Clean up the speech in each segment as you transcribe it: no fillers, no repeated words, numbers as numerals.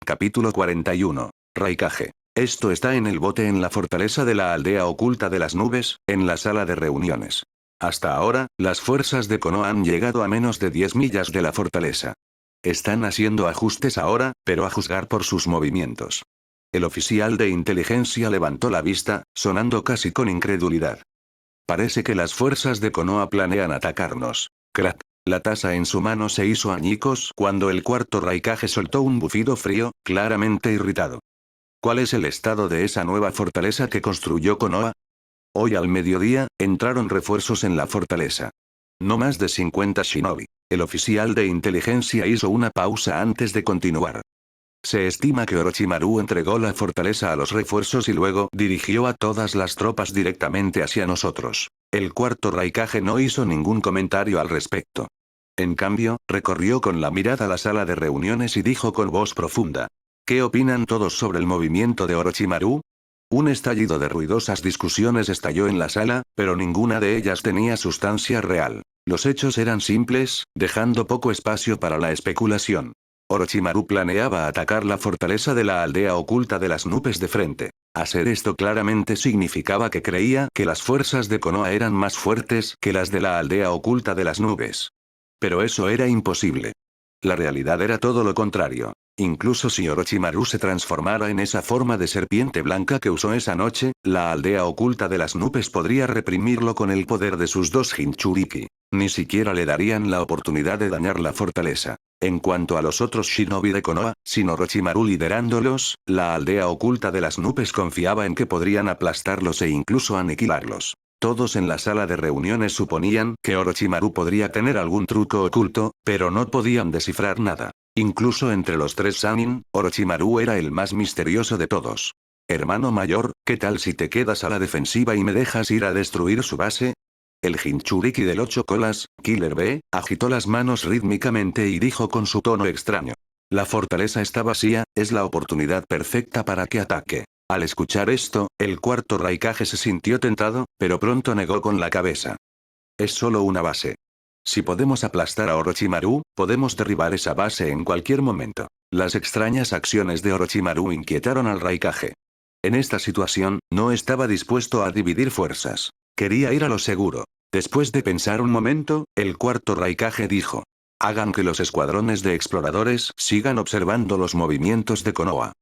Capítulo 41. Raikage. Esto está en el bote en la fortaleza de la aldea oculta de las nubes, en la sala de reuniones. Hasta ahora, las fuerzas de Konoha han llegado a menos de 10 millas de la fortaleza. Están haciendo ajustes ahora, pero a juzgar por sus movimientos. El oficial de inteligencia levantó la vista, sonando casi con incredulidad. Parece que las fuerzas de Konoha planean atacarnos. Crack. La taza en su mano se hizo añicos cuando el cuarto Raikage soltó un bufido frío, claramente irritado. ¿Cuál es el estado de esa nueva fortaleza que construyó Konoha? Hoy al mediodía, entraron refuerzos en la fortaleza. No más de 50 shinobi. El oficial de inteligencia hizo una pausa antes de continuar. Se estima que Orochimaru entregó la fortaleza a los refuerzos y luego dirigió a todas las tropas directamente hacia nosotros. El cuarto Raikage no hizo ningún comentario al respecto. En cambio, recorrió con la mirada la sala de reuniones y dijo con voz profunda. ¿Qué opinan todos sobre el movimiento de Orochimaru? Un estallido de ruidosas discusiones estalló en la sala, pero ninguna de ellas tenía sustancia real. Los hechos eran simples, dejando poco espacio para la especulación. Orochimaru planeaba atacar la fortaleza de la aldea oculta de las nubes de frente. Hacer esto claramente significaba que creía que las fuerzas de Konoha eran más fuertes que las de la aldea oculta de las nubes. Pero eso era imposible. La realidad era todo lo contrario. Incluso si Orochimaru se transformara en esa forma de serpiente blanca que usó esa noche, la aldea oculta de las nubes podría reprimirlo con el poder de sus dos Jinchuriki. Ni siquiera le darían la oportunidad de dañar la fortaleza. En cuanto a los otros shinobi de Konoha, sin Orochimaru liderándolos, la aldea oculta de las nubes confiaba en que podrían aplastarlos e incluso aniquilarlos. Todos en la sala de reuniones suponían que Orochimaru podría tener algún truco oculto, pero no podían descifrar nada. Incluso entre los tres Sannin, Orochimaru era el más misterioso de todos. Hermano mayor, ¿qué tal si te quedas a la defensiva y me dejas ir a destruir su base? El Jinchuriki del 8 colas, Killer B, agitó las manos rítmicamente y dijo con su tono extraño. La fortaleza está vacía, es la oportunidad perfecta para que ataque. Al escuchar esto, el cuarto Raikage se sintió tentado, pero pronto negó con la cabeza. Es solo una base. Si podemos aplastar a Orochimaru, podemos derribar esa base en cualquier momento. Las extrañas acciones de Orochimaru inquietaron al Raikage. En esta situación, no estaba dispuesto a dividir fuerzas. Quería ir a lo seguro. Después de pensar un momento, el cuarto Raikage dijo. Hagan que los escuadrones de exploradores sigan observando los movimientos de Konoha.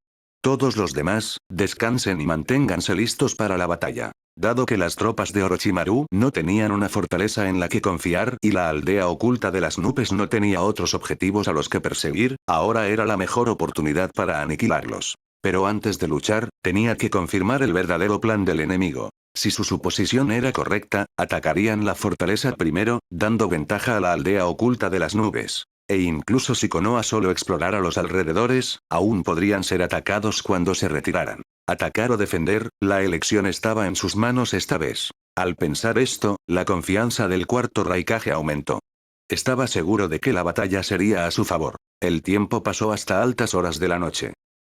Todos los demás, descansen y manténganse listos para la batalla. Dado que las tropas de Orochimaru no tenían una fortaleza en la que confiar y la aldea oculta de las nubes no tenía otros objetivos a los que perseguir, ahora era la mejor oportunidad para aniquilarlos. Pero antes de luchar, tenía que confirmar el verdadero plan del enemigo. Si su suposición era correcta, atacarían la fortaleza primero, dando ventaja a la aldea oculta de las nubes. E incluso si Konoha solo explorara los alrededores, aún podrían ser atacados cuando se retiraran. Atacar o defender, la elección estaba en sus manos esta vez. Al pensar esto, la confianza del cuarto Raikage aumentó. Estaba seguro de que la batalla sería a su favor. El tiempo pasó hasta altas horas de la noche.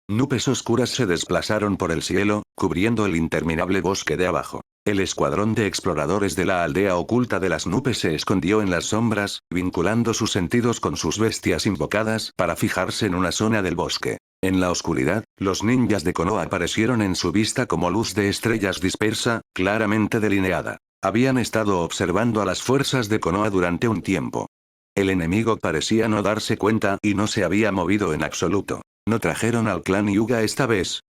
Nubes oscuras se desplazaron por el cielo, cubriendo el interminable bosque de abajo. El escuadrón de exploradores de la aldea oculta de las nubes se escondió en las sombras, vinculando sus sentidos con sus bestias invocadas para fijarse en una zona del bosque. En la oscuridad, los ninjas de Konoha aparecieron en su vista como luz de estrellas dispersa, claramente delineada. Habían estado observando a las fuerzas de Konoha durante un tiempo. El enemigo parecía no darse cuenta y no se había movido en absoluto. ¿No trajeron al clan Hyuga esta vez?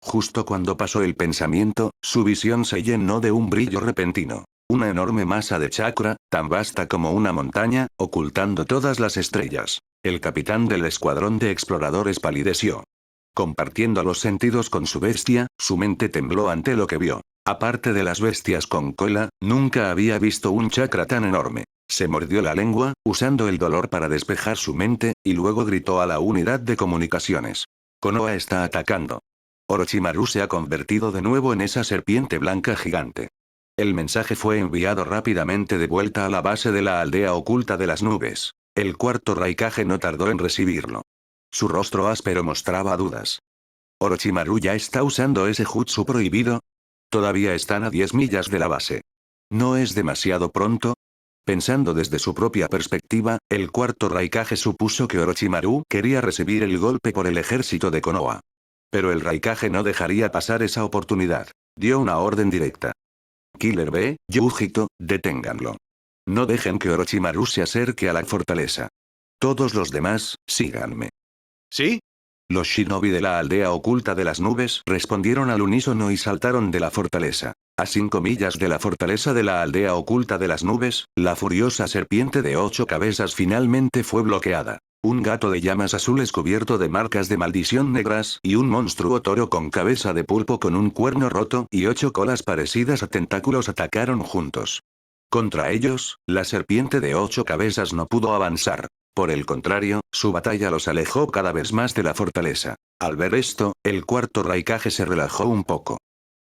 Justo cuando pasó el pensamiento, su visión se llenó de un brillo repentino. Una enorme masa de chakra, tan vasta como una montaña, ocultando todas las estrellas. El capitán del escuadrón de exploradores palideció. Compartiendo los sentidos con su bestia, su mente tembló ante lo que vio. Aparte de las bestias con cola, nunca había visto un chakra tan enorme. Se mordió la lengua, usando el dolor para despejar su mente, y luego gritó a la unidad de comunicaciones. Konoha está atacando. Orochimaru se ha convertido de nuevo en esa serpiente blanca gigante. El mensaje fue enviado rápidamente de vuelta a la base de la aldea oculta de las nubes. El cuarto Raikage no tardó en recibirlo. Su rostro áspero mostraba dudas. ¿Orochimaru ya está usando ese jutsu prohibido? Todavía están a 10 millas de la base. ¿No es demasiado pronto? Pensando desde su propia perspectiva, el cuarto Raikage supuso que Orochimaru quería recibir el golpe por el ejército de Konoha. Pero el Raikage no dejaría pasar esa oportunidad. Dio una orden directa. Killer Bee, Yujito, deténganlo. No dejen que Orochimaru se acerque a la fortaleza. Todos los demás, síganme. ¿Sí? Los shinobi de la aldea oculta de las nubes respondieron al unísono y saltaron de la fortaleza. A 5 millas de la fortaleza de la aldea oculta de las nubes, la furiosa serpiente de 8 cabezas finalmente fue bloqueada. Un gato de llamas azules cubierto de marcas de maldición negras y un monstruo toro con cabeza de pulpo con un cuerno roto y 8 colas parecidas a tentáculos atacaron juntos. Contra ellos, la serpiente de 8 cabezas no pudo avanzar. Por el contrario, su batalla los alejó cada vez más de la fortaleza. Al ver esto, el cuarto Raikage se relajó un poco.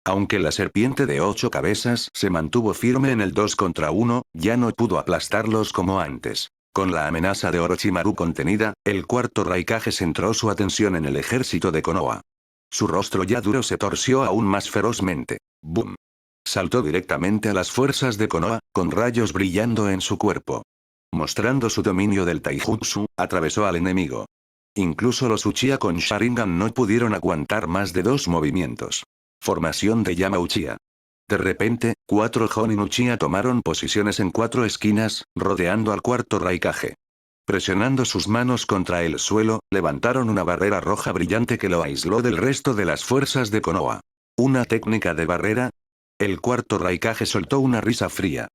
Aunque la serpiente de 8 cabezas se mantuvo firme en el 2 contra 1, ya no pudo aplastarlos como antes. Con la amenaza de Orochimaru contenida, el cuarto Raikage centró su atención en el ejército de Konoha. Su rostro ya duro se torció aún más ferozmente. ¡Bum! Saltó directamente a las fuerzas de Konoha, con rayos brillando en su cuerpo. Mostrando su dominio del taijutsu, atravesó al enemigo. Incluso los Uchiha con Sharingan no pudieron aguantar más de 2 movimientos. Formación de llama Uchiha. De repente, 4 Jonin Uchiha tomaron posiciones en 4 esquinas, rodeando al cuarto Raikage. Presionando sus manos contra el suelo, levantaron una barrera roja brillante que lo aisló del resto de las fuerzas de Konoha. ¿Una técnica de barrera? El cuarto Raikage soltó una risa fría.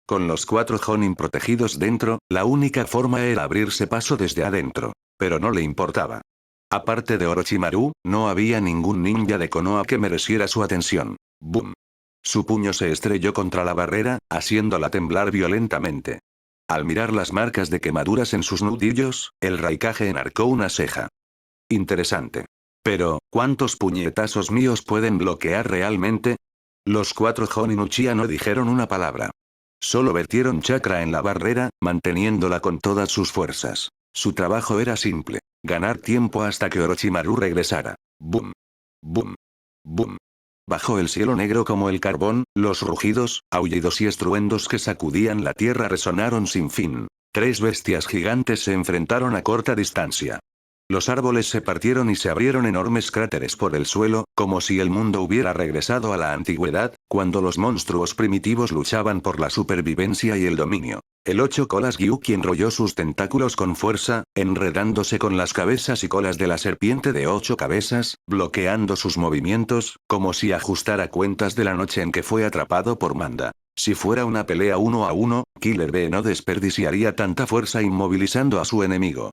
Con los 4 Jonin protegidos dentro, la única forma era abrirse paso desde adentro. Pero no le importaba. Aparte de Orochimaru, no había ningún ninja de Konoha que mereciera su atención. ¡Bum! Su puño se estrelló contra la barrera, haciéndola temblar violentamente. Al mirar las marcas de quemaduras en sus nudillos, el Raikage enarcó una ceja. Interesante. Pero, ¿cuántos puñetazos míos pueden bloquear realmente? Los 4 Jonin Uchiha no dijeron una palabra. Solo vertieron chakra en la barrera, manteniéndola con todas sus fuerzas. Su trabajo era simple: ganar tiempo hasta que Orochimaru regresara. ¡Bum! ¡Bum! ¡Bum! Bajo el cielo negro como el carbón, los rugidos, aullidos y estruendos que sacudían la tierra resonaron sin fin. 3 bestias gigantes se enfrentaron a corta distancia. Los árboles se partieron y se abrieron enormes cráteres por el suelo, como si el mundo hubiera regresado a la antigüedad, cuando los monstruos primitivos luchaban por la supervivencia y el dominio. El 8 colas Gyuki enrolló sus tentáculos con fuerza, enredándose con las cabezas y colas de la serpiente de 8 cabezas, bloqueando sus movimientos, como si ajustara cuentas de la noche en que fue atrapado por Manda. Si fuera una pelea 1 a 1, Killer Bee no desperdiciaría tanta fuerza inmovilizando a su enemigo.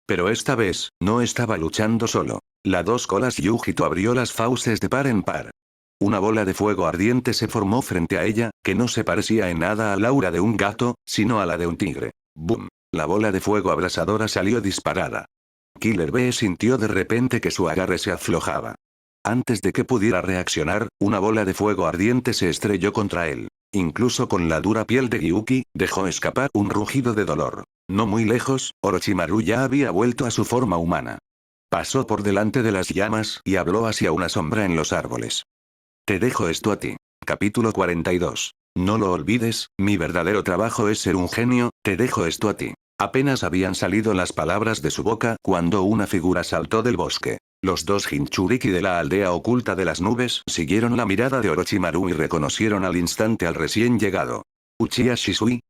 Pero esta vez, no estaba luchando solo. La 2 colas Yujito abrió las fauces de par en par. Una bola de fuego ardiente se formó frente a ella, que no se parecía en nada al aura de un gato, sino a la de un tigre. ¡Bum! La bola de fuego abrasadora salió disparada. Killer Bee sintió de repente que su agarre se aflojaba. Antes de que pudiera reaccionar, una bola de fuego ardiente se estrelló contra él. Incluso con la dura piel de Gyuki, dejó escapar un rugido de dolor. No muy lejos, Orochimaru ya había vuelto a su forma humana. Pasó por delante de las llamas y habló hacia una sombra en los árboles. Te dejo esto a ti. Capítulo 42. No lo olvides, mi verdadero trabajo es ser un genio, te dejo esto a ti. Apenas habían salido las palabras de su boca cuando una figura saltó del bosque. Los 2 Jinchuriki de la aldea oculta de las nubes siguieron la mirada de Orochimaru y reconocieron al instante al recién llegado. Uchiha Shisui.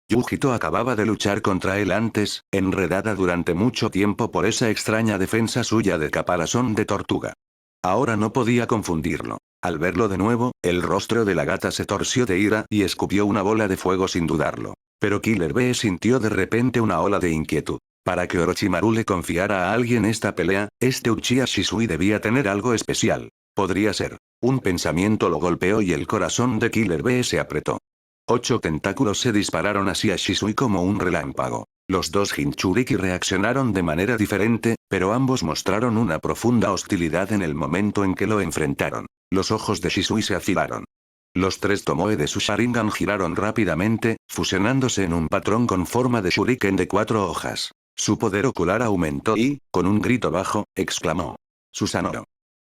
Yujito acababa de luchar contra él antes, enredada durante mucho tiempo por esa extraña defensa suya de caparazón de tortuga. Ahora no podía confundirlo. Al verlo de nuevo, el rostro de la gata se torció de ira y escupió una bola de fuego sin dudarlo. Pero Killer Bee sintió de repente una ola de inquietud. Para que Orochimaru le confiara a alguien esta pelea, este Uchiha Shisui debía tener algo especial. Podría ser. Un pensamiento lo golpeó y el corazón de Killer Bee se apretó. 8 tentáculos se dispararon hacia Shisui como un relámpago. Los 2 Jinchuriki reaccionaron de manera diferente, pero ambos mostraron una profunda hostilidad en el momento en que lo enfrentaron. Los ojos de Shisui se afilaron. Los 3 tomoe de su Sharingan giraron rápidamente, fusionándose en un patrón con forma de shuriken de 4 hojas. Su poder ocular aumentó y, con un grito bajo, exclamó: Susanoo.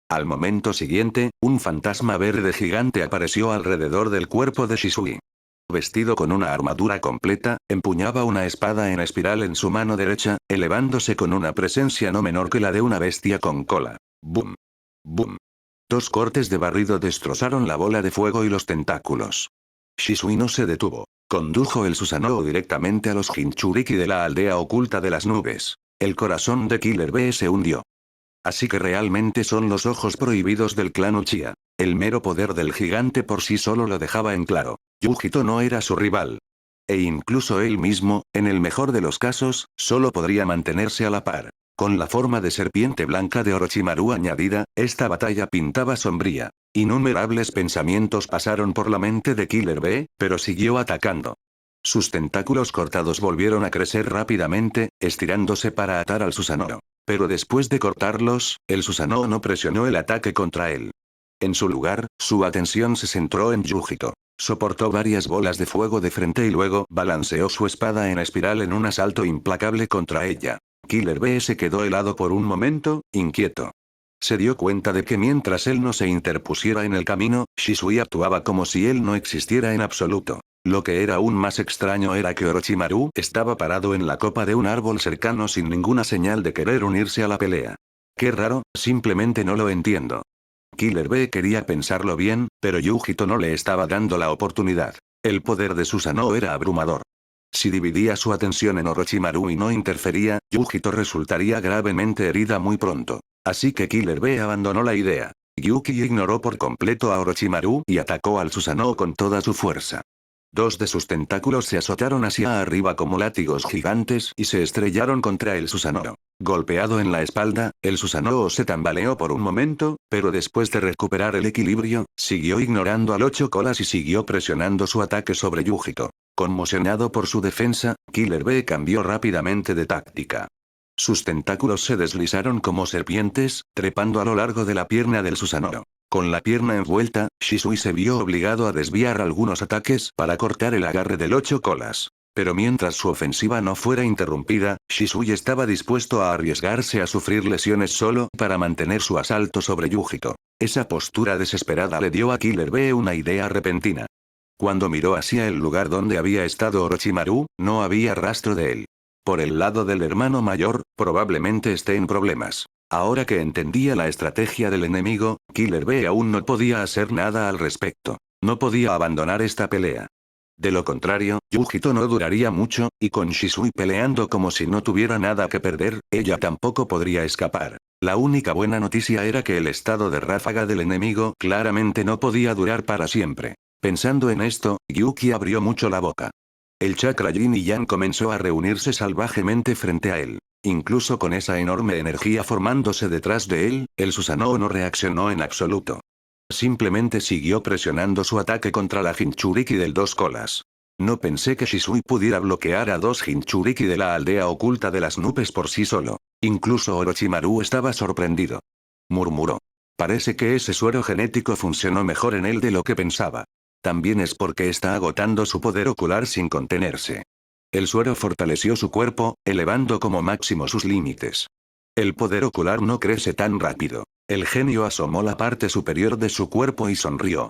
Al momento siguiente, un fantasma verde gigante apareció alrededor del cuerpo de Shisui. Vestido con una armadura completa, empuñaba una espada en espiral en su mano derecha, elevándose con una presencia no menor que la de una bestia con cola. ¡Bum! ¡Bum! Dos cortes de barrido destrozaron la bola de fuego y los tentáculos. Shisui no se detuvo. Condujo el Susanoo directamente a los Jinchuriki de la aldea oculta de las nubes. El corazón de Killer Bee se hundió. Así que realmente son los ojos prohibidos del clan Uchiha. El mero poder del gigante por sí solo lo dejaba en claro. Yujito no era su rival. E incluso él mismo, en el mejor de los casos, solo podría mantenerse a la par. Con la forma de serpiente blanca de Orochimaru añadida, esta batalla pintaba sombría. Innumerables pensamientos pasaron por la mente de Killer Bee, pero siguió atacando. Sus tentáculos cortados volvieron a crecer rápidamente, estirándose para atar al Susanoo. Pero después de cortarlos, el Susanoo no presionó el ataque contra él. En su lugar, su atención se centró en Yujito. Soportó varias bolas de fuego de frente y luego balanceó su espada en espiral en un asalto implacable contra ella. Killer Bee se quedó helado por un momento, inquieto. Se dio cuenta de que mientras él no se interpusiera en el camino, Shisui actuaba como si él no existiera en absoluto. Lo que era aún más extraño era que Orochimaru estaba parado en la copa de un árbol cercano sin ninguna señal de querer unirse a la pelea. Qué raro, simplemente no lo entiendo. Killer Bee quería pensarlo bien, pero Yujito no le estaba dando la oportunidad. El poder de Susanoo era abrumador. Si dividía su atención en Orochimaru y no interfería, Yujito resultaría gravemente herida muy pronto. Así que Killer Bee abandonó la idea. Yuki ignoró por completo a Orochimaru y atacó al Susanoo con toda su fuerza. Dos de sus tentáculos se azotaron hacia arriba como látigos gigantes y se estrellaron contra el Susanoo. Golpeado en la espalda, el Susanoo se tambaleó por un momento, pero después de recuperar el equilibrio, siguió ignorando al ocho colas y siguió presionando su ataque sobre Yujito. Conmocionado por su defensa, Killer Bee cambió rápidamente de táctica. Sus tentáculos se deslizaron como serpientes, trepando a lo largo de la pierna del Susanoo. Con la pierna envuelta, Shisui se vio obligado a desviar algunos ataques para cortar el agarre del ocho colas. Pero mientras su ofensiva no fuera interrumpida, Shisui estaba dispuesto a arriesgarse a sufrir lesiones solo para mantener su asalto sobre Yujito. Esa postura desesperada le dio a Killer Bee una idea repentina. Cuando miró hacia el lugar donde había estado Orochimaru, no había rastro de él. Por el lado del hermano mayor, probablemente esté en problemas. Ahora que entendía la estrategia del enemigo, Killer Bee aún no podía hacer nada al respecto. No podía abandonar esta pelea. De lo contrario, Yujito no duraría mucho, y con Shisui peleando como si no tuviera nada que perder, ella tampoco podría escapar. La única buena noticia era que el estado de ráfaga del enemigo claramente no podía durar para siempre. Pensando en esto, Yuki abrió mucho la boca. El chakra yin y yang comenzó a reunirse salvajemente frente a él. Incluso con esa enorme energía formándose detrás de él, el Susanoo no reaccionó en absoluto. Simplemente siguió presionando su ataque contra la Jinchuriki del dos colas. No pensé que Shisui pudiera bloquear a dos Jinchuriki de la aldea oculta de las nubes por sí solo. Incluso Orochimaru estaba sorprendido. Murmuró. Parece que ese suero genético funcionó mejor en él de lo que pensaba. También es porque está agotando su poder ocular sin contenerse. El suero fortaleció su cuerpo, elevando como máximo sus límites. El poder ocular no crece tan rápido. El genio asomó la parte superior de su cuerpo y sonrió.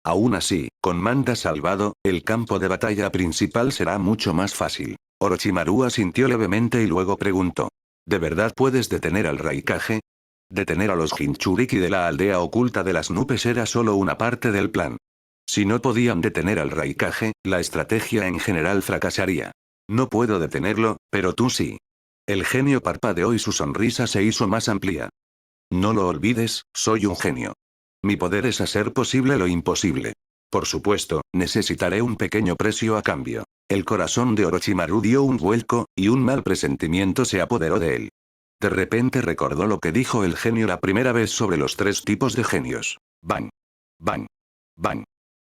Aún así, con Manda salvado, el campo de batalla principal será mucho más fácil. Orochimaru asintió levemente y luego preguntó. ¿De verdad puedes detener al Raikage? Detener a los Jinchuriki de la aldea oculta de las nubes era solo una parte del plan. Si no podían detener al Raikage, la estrategia en general fracasaría. No puedo detenerlo, pero tú sí. El genio parpadeó y su sonrisa se hizo más amplia. No lo olvides, soy un genio. Mi poder es hacer posible lo imposible. Por supuesto, necesitaré un pequeño precio a cambio. El corazón de Orochimaru dio un vuelco, y un mal presentimiento se apoderó de él. De repente recordó lo que dijo el genio la primera vez sobre los tres tipos de genios. Bang. Bang. Bang.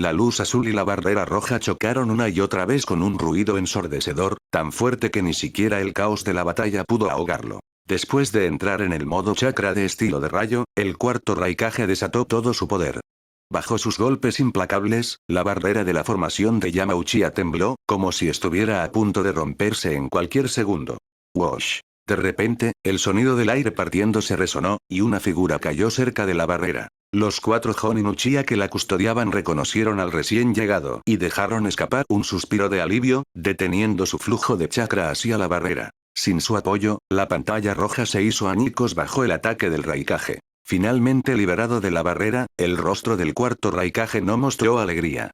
La luz azul y la barrera roja chocaron una y otra vez con un ruido ensordecedor, tan fuerte que ni siquiera el caos de la batalla pudo ahogarlo. Después de entrar en el modo chakra de estilo de rayo, el cuarto Raikage desató todo su poder. Bajo sus golpes implacables, la barrera de la formación de Yama Uchiha tembló, como si estuviera a punto de romperse en cualquier segundo. Whoosh. De repente, el sonido del aire partiéndose resonó, y una figura cayó cerca de la barrera. Los 4 Jonin Uchiha que la custodiaban reconocieron al recién llegado y dejaron escapar un suspiro de alivio, deteniendo su flujo de chakra hacia la barrera. Sin su apoyo, la pantalla roja se hizo añicos bajo el ataque del Raikage. Finalmente liberado de la barrera, el rostro del cuarto Raikage no mostró alegría.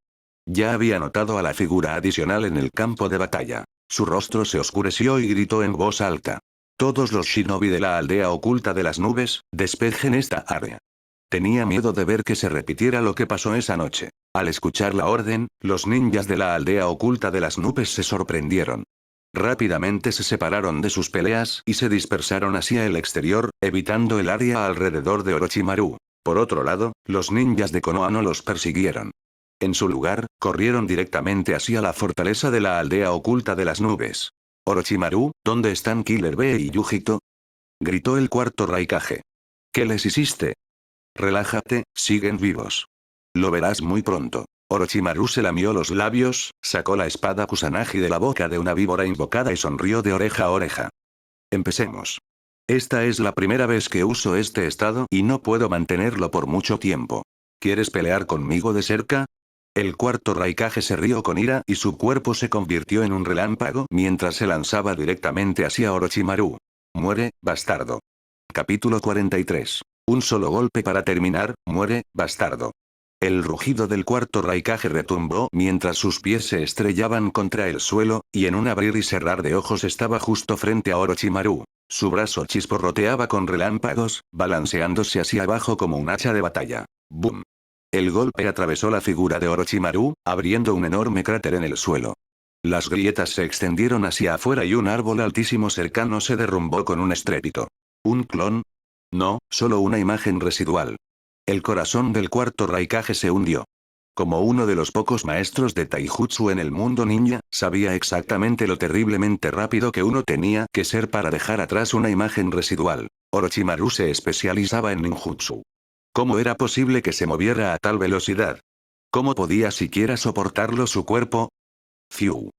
Ya había notado a la figura adicional en el campo de batalla. Su rostro se oscureció y gritó en voz alta. Todos los shinobi de la aldea oculta de las nubes, despejen esta área. Tenía miedo de ver que se repitiera lo que pasó esa noche. Al escuchar la orden, los ninjas de la aldea oculta de las nubes se sorprendieron. Rápidamente se separaron de sus peleas y se dispersaron hacia el exterior, evitando el área alrededor de Orochimaru. Por otro lado, los ninjas de Konoha no los persiguieron. En su lugar, corrieron directamente hacia la fortaleza de la aldea oculta de las nubes. Orochimaru, ¿dónde están Killer Bee y Yujito? Gritó el cuarto Raikage. ¿Qué les hiciste? Relájate, siguen vivos. Lo verás muy pronto. Orochimaru se lamió los labios, sacó la espada Kusanagi de la boca de una víbora invocada y sonrió de oreja a oreja. Empecemos. Esta es la primera vez que uso este estado y no puedo mantenerlo por mucho tiempo. ¿Quieres pelear conmigo de cerca? El cuarto Raikage se rió con ira y su cuerpo se convirtió en un relámpago mientras se lanzaba directamente hacia Orochimaru. Muere, bastardo. Capítulo 43. Un solo golpe para terminar, muere, bastardo. El rugido del cuarto Raikage retumbó mientras sus pies se estrellaban contra el suelo, y en un abrir y cerrar de ojos estaba justo frente a Orochimaru. Su brazo chisporroteaba con relámpagos, balanceándose hacia abajo como un hacha de batalla. ¡Bum! El golpe atravesó la figura de Orochimaru, abriendo un enorme cráter en el suelo. Las grietas se extendieron hacia afuera y un árbol altísimo cercano se derrumbó con un estrépito. ¿Un clon? No, solo una imagen residual. El corazón del cuarto Raikage se hundió. Como uno de los pocos maestros de Taijutsu en el mundo ninja, sabía exactamente lo terriblemente rápido que uno tenía que ser para dejar atrás una imagen residual. Orochimaru se especializaba en ninjutsu. ¿Cómo era posible que se moviera a tal velocidad? ¿Cómo podía siquiera soportarlo su cuerpo? Fiu.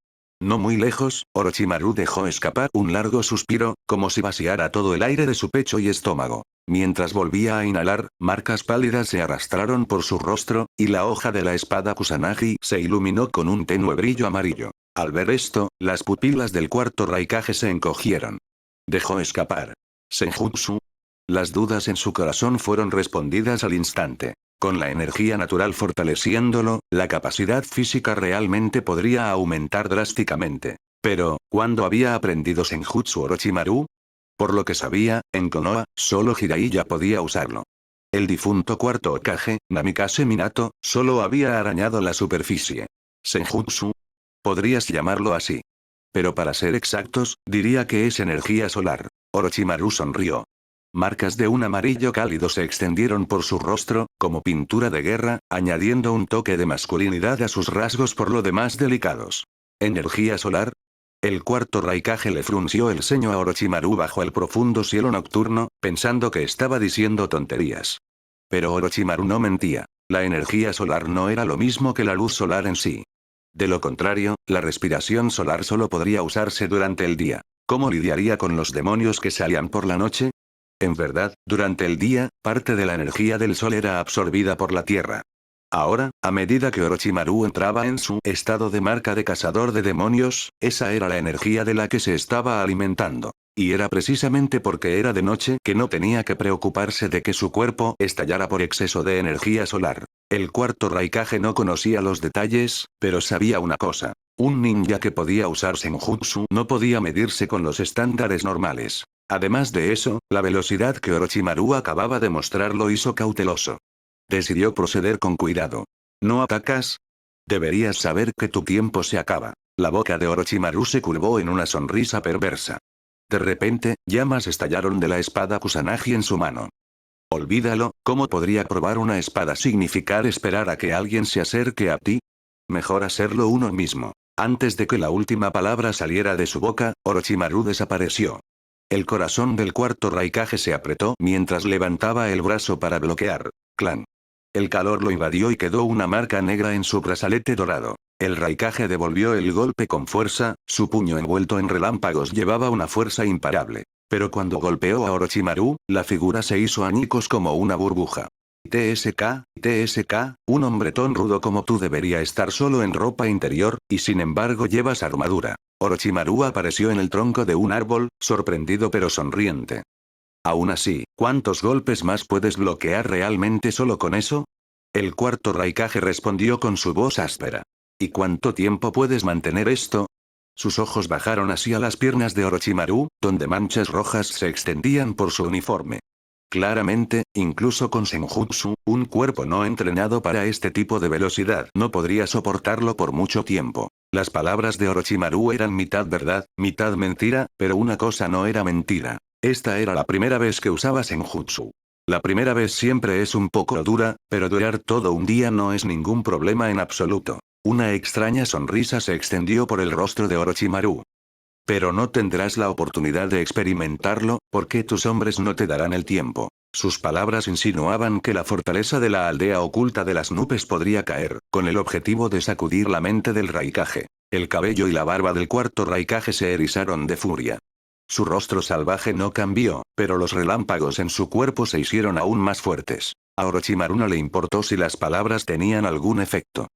No muy lejos, Orochimaru dejó escapar un largo suspiro, como si vaciara todo el aire de su pecho y estómago. Mientras volvía a inhalar, marcas pálidas se arrastraron por su rostro, y la hoja de la espada Kusanagi se iluminó con un tenue brillo amarillo. Al ver esto, las pupilas del cuarto Raikage se encogieron. Dejó escapar. ¿Senjutsu? Las dudas en su corazón fueron respondidas al instante. Con la energía natural fortaleciéndolo, la capacidad física realmente podría aumentar drásticamente. Pero, ¿cuándo había aprendido Senjutsu Orochimaru? Por lo que sabía, en Konoha, solo Jiraiya podía usarlo. El difunto cuarto Hokage, Namikaze Minato, solo había arañado la superficie. Senjutsu. Podrías llamarlo así. Pero para ser exactos, diría que es energía solar. Orochimaru sonrió. Marcas de un amarillo cálido se extendieron por su rostro, como pintura de guerra, añadiendo un toque de masculinidad a sus rasgos por lo demás delicados. ¿Energía solar? El cuarto Raikage le frunció el ceño a Orochimaru bajo el profundo cielo nocturno, pensando que estaba diciendo tonterías. Pero Orochimaru no mentía. La energía solar no era lo mismo que la luz solar en sí. De lo contrario, la respiración solar solo podría usarse durante el día. ¿Cómo lidiaría con los demonios que salían por la noche? En verdad, durante el día, parte de la energía del sol era absorbida por la tierra. Ahora, a medida que Orochimaru entraba en su estado de marca de cazador de demonios, esa era la energía de la que se estaba alimentando. Y era precisamente porque era de noche que no tenía que preocuparse de que su cuerpo estallara por exceso de energía solar. El cuarto Raikage no conocía los detalles, pero sabía una cosa. Un ninja que podía usar Senjutsu no podía medirse con los estándares normales. Además de eso, la velocidad que Orochimaru acababa de mostrar lo hizo cauteloso. Decidió proceder con cuidado. ¿No atacas? Deberías saber que tu tiempo se acaba. La boca de Orochimaru se curvó en una sonrisa perversa. De repente, llamas estallaron de la espada Kusanagi en su mano. Olvídalo, ¿cómo podría probar una espada significar esperar a que alguien se acerque a ti? Mejor hacerlo uno mismo. Antes de que la última palabra saliera de su boca, Orochimaru desapareció. El corazón del cuarto Raikage se apretó mientras levantaba el brazo para bloquear. Clan. El calor lo invadió y quedó una marca negra en su brazalete dorado. El Raikage devolvió el golpe con fuerza, su puño envuelto en relámpagos llevaba una fuerza imparable. Pero cuando golpeó a Orochimaru, la figura se hizo añicos como una burbuja. TSK, un hombretón rudo como tú debería estar solo en ropa interior, y sin embargo llevas armadura. Orochimaru apareció en el tronco de un árbol, sorprendido pero sonriente. Aún así, ¿cuántos golpes más puedes bloquear realmente solo con eso? El cuarto Raikage respondió con su voz áspera. ¿Y cuánto tiempo puedes mantener esto? Sus ojos bajaron hacia las piernas de Orochimaru, donde manchas rojas se extendían por su uniforme. Claramente, incluso con Senjutsu, un cuerpo no entrenado para este tipo de velocidad no podría soportarlo por mucho tiempo. Las palabras de Orochimaru eran mitad verdad, mitad mentira, pero una cosa no era mentira. Esta era la primera vez que usaba Senjutsu. La primera vez siempre es un poco dura, pero durar todo un día no es ningún problema en absoluto. Una extraña sonrisa se extendió por el rostro de Orochimaru. Pero no tendrás la oportunidad de experimentarlo, porque tus hombres no te darán el tiempo. Sus palabras insinuaban que la fortaleza de la aldea oculta de las nubes podría caer, con el objetivo de sacudir la mente del Raikage. El cabello y la barba del cuarto Raikage se erizaron de furia. Su rostro salvaje no cambió, pero los relámpagos en su cuerpo se hicieron aún más fuertes. A Orochimaru no le importó si las palabras tenían algún efecto.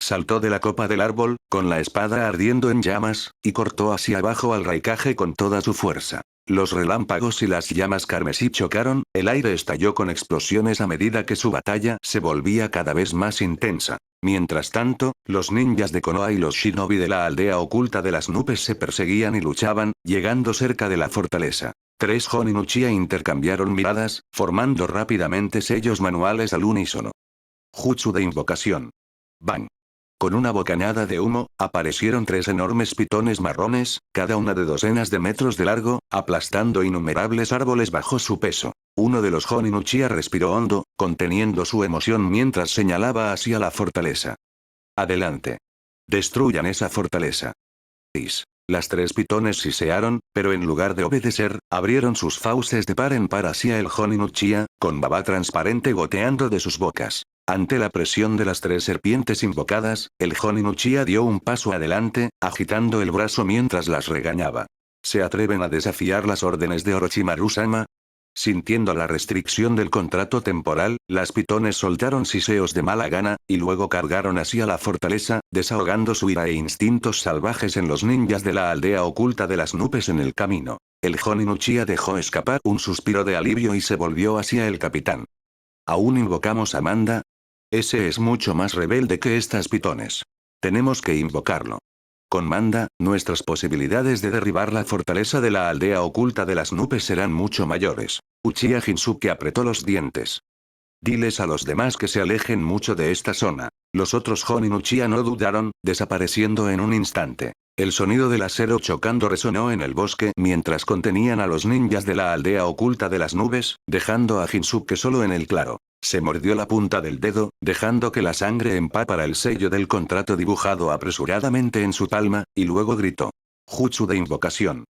Saltó de la copa del árbol, con la espada ardiendo en llamas, y cortó hacia abajo al Raikage con toda su fuerza. Los relámpagos y las llamas carmesí chocaron, el aire estalló con explosiones a medida que su batalla se volvía cada vez más intensa. Mientras tanto, los ninjas de Konoha y los shinobi de la aldea oculta de las nubes se perseguían y luchaban, llegando cerca de la fortaleza. Tres Jonin Uchiha intercambiaron miradas, formando rápidamente sellos manuales al unísono. Jutsu de invocación. Bang. Con una bocanada de humo, aparecieron tres enormes pitones marrones, cada una de docenas de metros de largo, aplastando innumerables árboles bajo su peso. Uno de los Jonin Uchiha respiró hondo, conteniendo su emoción mientras señalaba hacia la fortaleza. Adelante. Destruyan esa fortaleza. Las tres pitones sisearon, pero en lugar de obedecer, abrieron sus fauces de par en par hacia el Jonin Uchiha, con baba transparente goteando de sus bocas. Ante la presión de las tres serpientes invocadas, el Jonin Uchiha dio un paso adelante, agitando el brazo mientras las regañaba. ¿Se atreven a desafiar las órdenes de Orochimaru-sama? Sintiendo la restricción del contrato temporal, las pitones soltaron siseos de mala gana, y luego cargaron hacia la fortaleza, desahogando su ira e instintos salvajes en los ninjas de la aldea oculta de las nubes en el camino. El Jonin Uchiha dejó escapar un suspiro de alivio y se volvió hacia el capitán. ¿Aún invocamos a Manda? Ese es mucho más rebelde que estas pitones. Tenemos que invocarlo. Con Manda, nuestras posibilidades de derribar la fortaleza de la aldea oculta de las nubes serán mucho mayores. Uchiha Shinsuke apretó los dientes. Diles a los demás que se alejen mucho de esta zona. Los otros Jonin Uchiha no dudaron, desapareciendo en un instante. El sonido del acero chocando resonó en el bosque mientras contenían a los ninjas de la aldea oculta de las nubes, dejando a Shinsuke solo en el claro. Se mordió la punta del dedo, dejando que la sangre empapara el sello del contrato dibujado apresuradamente en su palma, y luego gritó. Jutsu de invocación.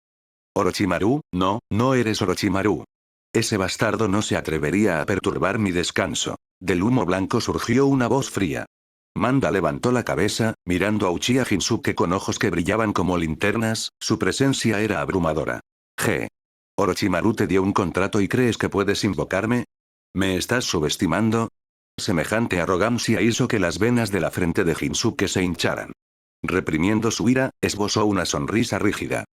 Orochimaru, no eres Orochimaru. Ese bastardo no se atrevería a perturbar mi descanso. Del humo blanco surgió una voz fría. Manda levantó la cabeza, mirando a Uchiha Shinsuke con ojos que brillaban como linternas, su presencia era abrumadora. Orochimaru te dio un contrato y crees que puedes invocarme. ¿Me estás subestimando? Semejante arrogancia hizo que las venas de la frente de Shinsuke se hincharan. Reprimiendo su ira, esbozó una sonrisa rígida.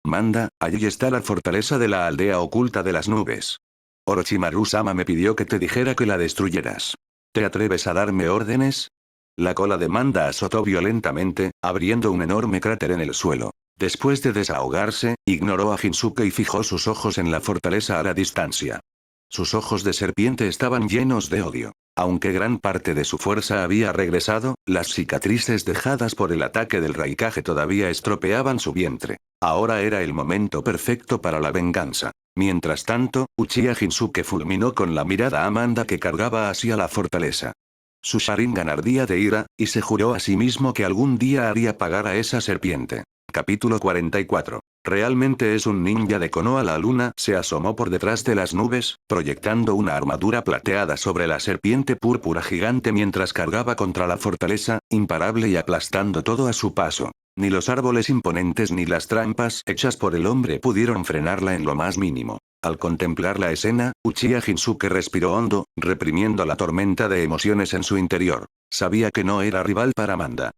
Manda, allí está la fortaleza de la aldea oculta de las nubes. Orochimaru-sama me pidió que te dijera que la destruyeras. ¿Te atreves a darme órdenes? La cola de Manda azotó violentamente, abriendo un enorme cráter en el suelo. Después de desahogarse, ignoró a Shinsuke y fijó sus ojos en la fortaleza a la distancia. Sus ojos de serpiente estaban llenos de odio. Aunque gran parte de su fuerza había regresado, las cicatrices dejadas por el ataque del Raikage todavía estropeaban su vientre. Ahora era el momento perfecto para la venganza. Mientras tanto, Uchiha Shinsuke fulminó con la mirada a Manda que cargaba hacia la fortaleza. Su Sharingan ardía de ira, y se juró a sí mismo que algún día haría pagar a esa serpiente. Capítulo 44. ¿Realmente es un ninja de Konoha? La luna se asomó por detrás de las nubes, proyectando una armadura plateada sobre la serpiente púrpura gigante mientras cargaba contra la fortaleza, imparable y aplastando todo a su paso. Ni los árboles imponentes ni las trampas hechas por el hombre pudieron frenarla en lo más mínimo. Al contemplar la escena, Uchiha Shinsuke respiró hondo, reprimiendo la tormenta de emociones en su interior. Sabía que no era rival para Amanda.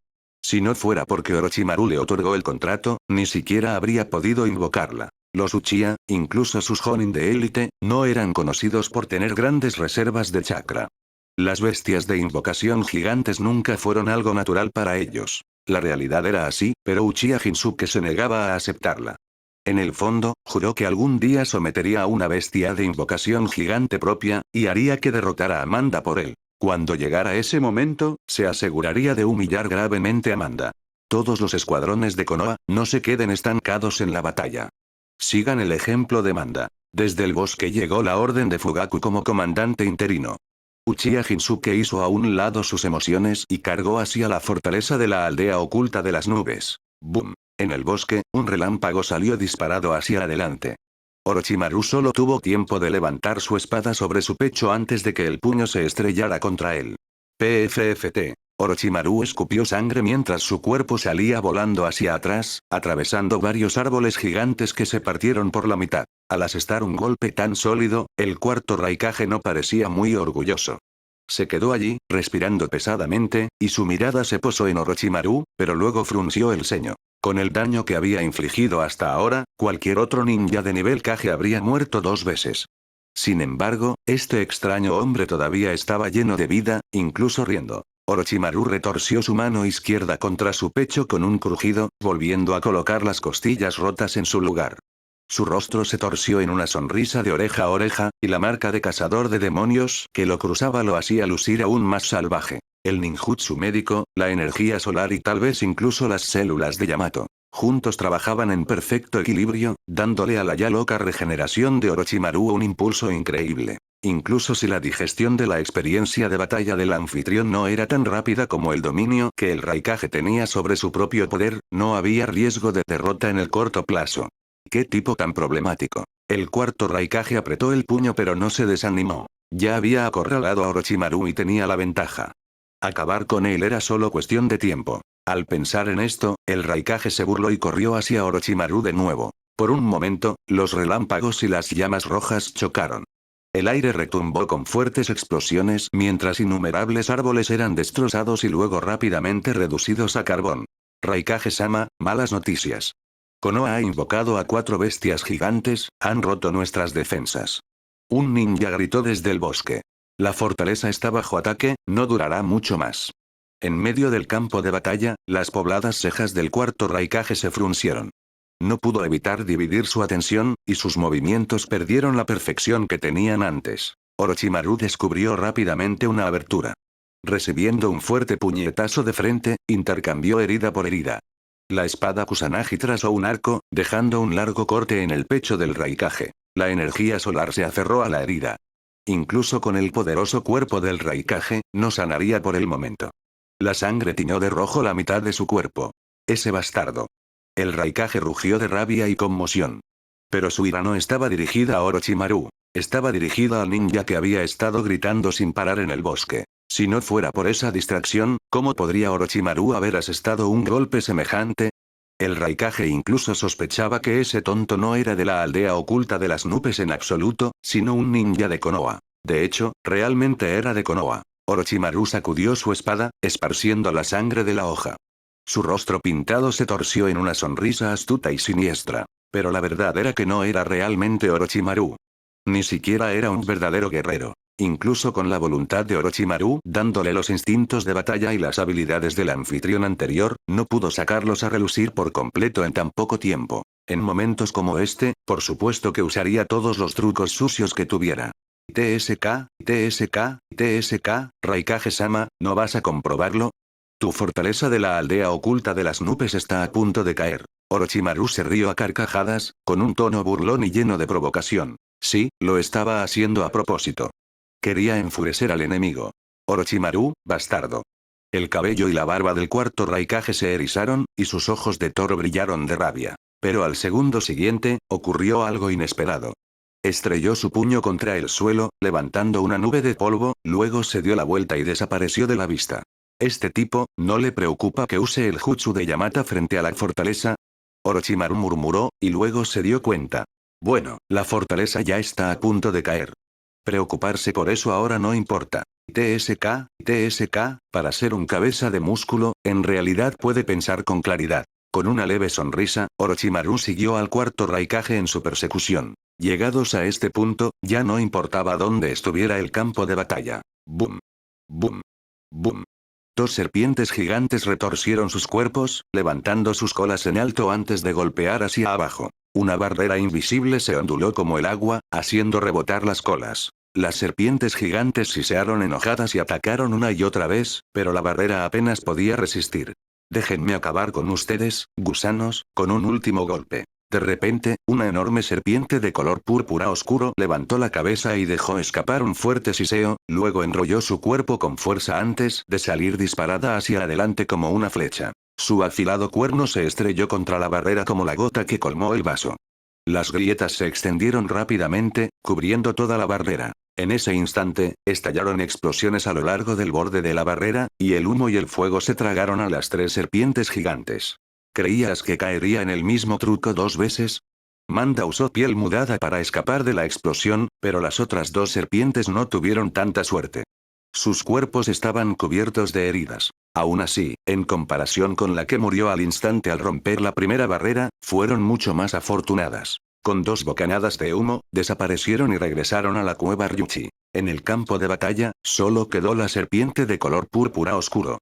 Si no fuera porque Orochimaru le otorgó el contrato, ni siquiera habría podido invocarla. Los Uchiha, incluso sus Jonin de élite, no eran conocidos por tener grandes reservas de chakra. Las bestias de invocación gigantes nunca fueron algo natural para ellos. La realidad era así, pero Uchiha Shinsuke se negaba a aceptarla. En el fondo, juró que algún día sometería a una bestia de invocación gigante propia, y haría que derrotara a Amanda por él. Cuando llegara ese momento, se aseguraría de humillar gravemente a Amanda. Todos los escuadrones de Konoha, no se queden estancados en la batalla. Sigan el ejemplo de Amanda. Desde el bosque llegó la orden de Fugaku como comandante interino. Uchiha Shinsuke hizo a un lado sus emociones y cargó hacia la fortaleza de la aldea oculta de las nubes. ¡Bum! En el bosque, un relámpago salió disparado hacia adelante. Orochimaru solo tuvo tiempo de levantar su espada sobre su pecho antes de que el puño se estrellara contra él. PFFT. Orochimaru escupió sangre mientras su cuerpo salía volando hacia atrás, atravesando varios árboles gigantes que se partieron por la mitad. Al asestar un golpe tan sólido, el cuarto Raikage no parecía muy orgulloso. Se quedó allí, respirando pesadamente, y su mirada se posó en Orochimaru, pero luego frunció el ceño. Con el daño que había infligido hasta ahora, cualquier otro ninja de nivel Kage habría muerto 2 veces. Sin embargo, este extraño hombre todavía estaba lleno de vida, incluso riendo. Orochimaru retorció su mano izquierda contra su pecho con un crujido, volviendo a colocar las costillas rotas en su lugar. Su rostro se torció en una sonrisa de oreja a oreja, y la marca de cazador de demonios que lo cruzaba lo hacía lucir aún más salvaje. El ninjutsu médico, la energía solar y tal vez incluso las células de Yamato. Juntos trabajaban en perfecto equilibrio, dándole a la ya loca regeneración de Orochimaru un impulso increíble. Incluso si la digestión de la experiencia de batalla del anfitrión no era tan rápida como el dominio que el Raikage tenía sobre su propio poder, no había riesgo de derrota en el corto plazo. ¡Qué tipo tan problemático! El cuarto Raikage apretó el puño pero no se desanimó. Ya había acorralado a Orochimaru y tenía la ventaja. Acabar con él era solo cuestión de tiempo. Al pensar en esto, el Raikage se burló y corrió hacia Orochimaru de nuevo. Por un momento, los relámpagos y las llamas rojas chocaron. El aire retumbó con fuertes explosiones mientras innumerables árboles eran destrozados y luego rápidamente reducidos a carbón. Raikage-sama, malas noticias. Konoha ha invocado a 4 bestias gigantes, han roto nuestras defensas. Un ninja gritó desde el bosque. La fortaleza está bajo ataque, no durará mucho más. En medio del campo de batalla, las pobladas cejas del cuarto Raikage se fruncieron. No pudo evitar dividir su atención, y sus movimientos perdieron la perfección que tenían antes. Orochimaru descubrió rápidamente una abertura. Recibiendo un fuerte puñetazo de frente, intercambió herida por herida. La espada Kusanagi trazó un arco, dejando un largo corte en el pecho del Raikage. La energía solar se aferró a la herida. Incluso con el poderoso cuerpo del Raikage, no sanaría por el momento. La sangre tiñó de rojo la mitad de su cuerpo. Ese bastardo. El Raikage rugió de rabia y conmoción. Pero su ira no estaba dirigida a Orochimaru. Estaba dirigida al ninja que había estado gritando sin parar en el bosque. Si no fuera por esa distracción, ¿cómo podría Orochimaru haber asestado un golpe semejante? El Raikage incluso sospechaba que ese tonto no era de la aldea oculta de las nubes en absoluto, sino un ninja de Konoha. De hecho, realmente era de Konoha. Orochimaru sacudió su espada, esparciendo la sangre de la hoja. Su rostro pintado se torció en una sonrisa astuta y siniestra. Pero la verdad era que no era realmente Orochimaru. Ni siquiera era un verdadero guerrero. Incluso con la voluntad de Orochimaru dándole los instintos de batalla y las habilidades del anfitrión anterior, no pudo sacarlos a relucir por completo en tan poco tiempo. En momentos como este, por supuesto que usaría todos los trucos sucios que tuviera. TSK, TSK, TSK, Raikage-sama, ¿no vas a comprobarlo? Tu fortaleza de la aldea oculta de las nubes está a punto de caer. Orochimaru se rió a carcajadas, con un tono burlón y lleno de provocación. Sí, lo estaba haciendo a propósito. Quería enfurecer al enemigo. Orochimaru, bastardo. El cabello y la barba del cuarto Raikage se erizaron, y sus ojos de toro brillaron de rabia. Pero al segundo siguiente, ocurrió algo inesperado. Estrelló su puño contra el suelo, levantando una nube de polvo, luego se dio la vuelta y desapareció de la vista. ¿Este tipo, no le preocupa que use el jutsu de Yamata frente a la fortaleza? Orochimaru murmuró, y luego se dio cuenta. Bueno, la fortaleza ya está a punto de caer. Preocuparse por eso ahora no importa. TSK, para ser un cabeza de músculo, en realidad puede pensar con claridad. Con una leve sonrisa, Orochimaru siguió al cuarto Raikage en su persecución. Llegados a este punto, ya no importaba dónde estuviera el campo de batalla. ¡Bum! ¡Bum! ¡Bum! Dos serpientes gigantes retorcieron sus cuerpos, levantando sus colas en alto antes de golpear hacia abajo. Una barrera invisible se onduló como el agua, haciendo rebotar las colas. Las serpientes gigantes sisearon enojadas y atacaron una y otra vez, pero la barrera apenas podía resistir. Déjenme acabar con ustedes, gusanos, con un último golpe. De repente, una enorme serpiente de color púrpura oscuro levantó la cabeza y dejó escapar un fuerte siseo, luego enrolló su cuerpo con fuerza antes de salir disparada hacia adelante como una flecha. Su afilado cuerno se estrelló contra la barrera como la gota que colmó el vaso. Las grietas se extendieron rápidamente, cubriendo toda la barrera. En ese instante, estallaron explosiones a lo largo del borde de la barrera, y el humo y el fuego se tragaron a las tres serpientes gigantes. ¿Creías que caería en el mismo truco dos veces? Manda usó piel mudada para escapar de la explosión, pero las otras dos serpientes no tuvieron tanta suerte. Sus cuerpos estaban cubiertos de heridas. Aún así, en comparación con la que murió al instante al romper la primera barrera, fueron mucho más afortunadas. Con dos bocanadas de humo, desaparecieron y regresaron a la cueva Ryuchi. En el campo de batalla, solo quedó la serpiente de color púrpura oscuro.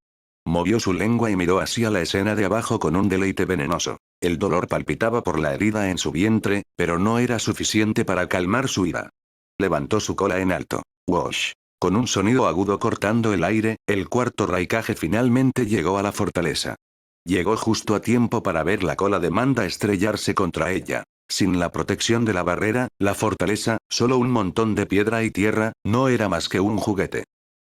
Movió su lengua y miró hacia la escena de abajo con un deleite venenoso. El dolor palpitaba por la herida en su vientre, pero no era suficiente para calmar su ira. Levantó su cola en alto. ¡Wosh! Con un sonido agudo cortando el aire, el cuarto Raikage finalmente llegó a la fortaleza. Llegó justo a tiempo para ver la cola de Manda estrellarse contra ella. Sin la protección de la barrera, la fortaleza, solo un montón de piedra y tierra, no era más que un juguete.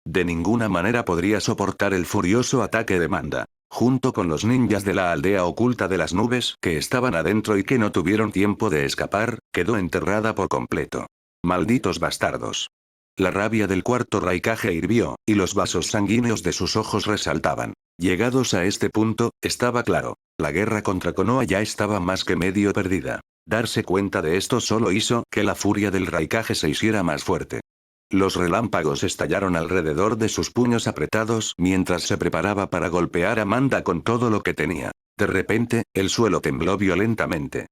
De ninguna manera podría soportar el furioso ataque de Manda. Junto con los ninjas de la aldea oculta de las nubes, que estaban adentro y que no tuvieron tiempo de escapar, quedó enterrada por completo. Malditos bastardos. La rabia del cuarto Raikage hirvió, y los vasos sanguíneos de sus ojos resaltaban. Llegados a este punto, estaba claro. La guerra contra Konoha ya estaba más que medio perdida. Darse cuenta de esto solo hizo que la furia del Raikage se hiciera más fuerte. Los relámpagos estallaron alrededor de sus puños apretados mientras se preparaba para golpear a Manda con todo lo que tenía. De repente, el suelo tembló violentamente.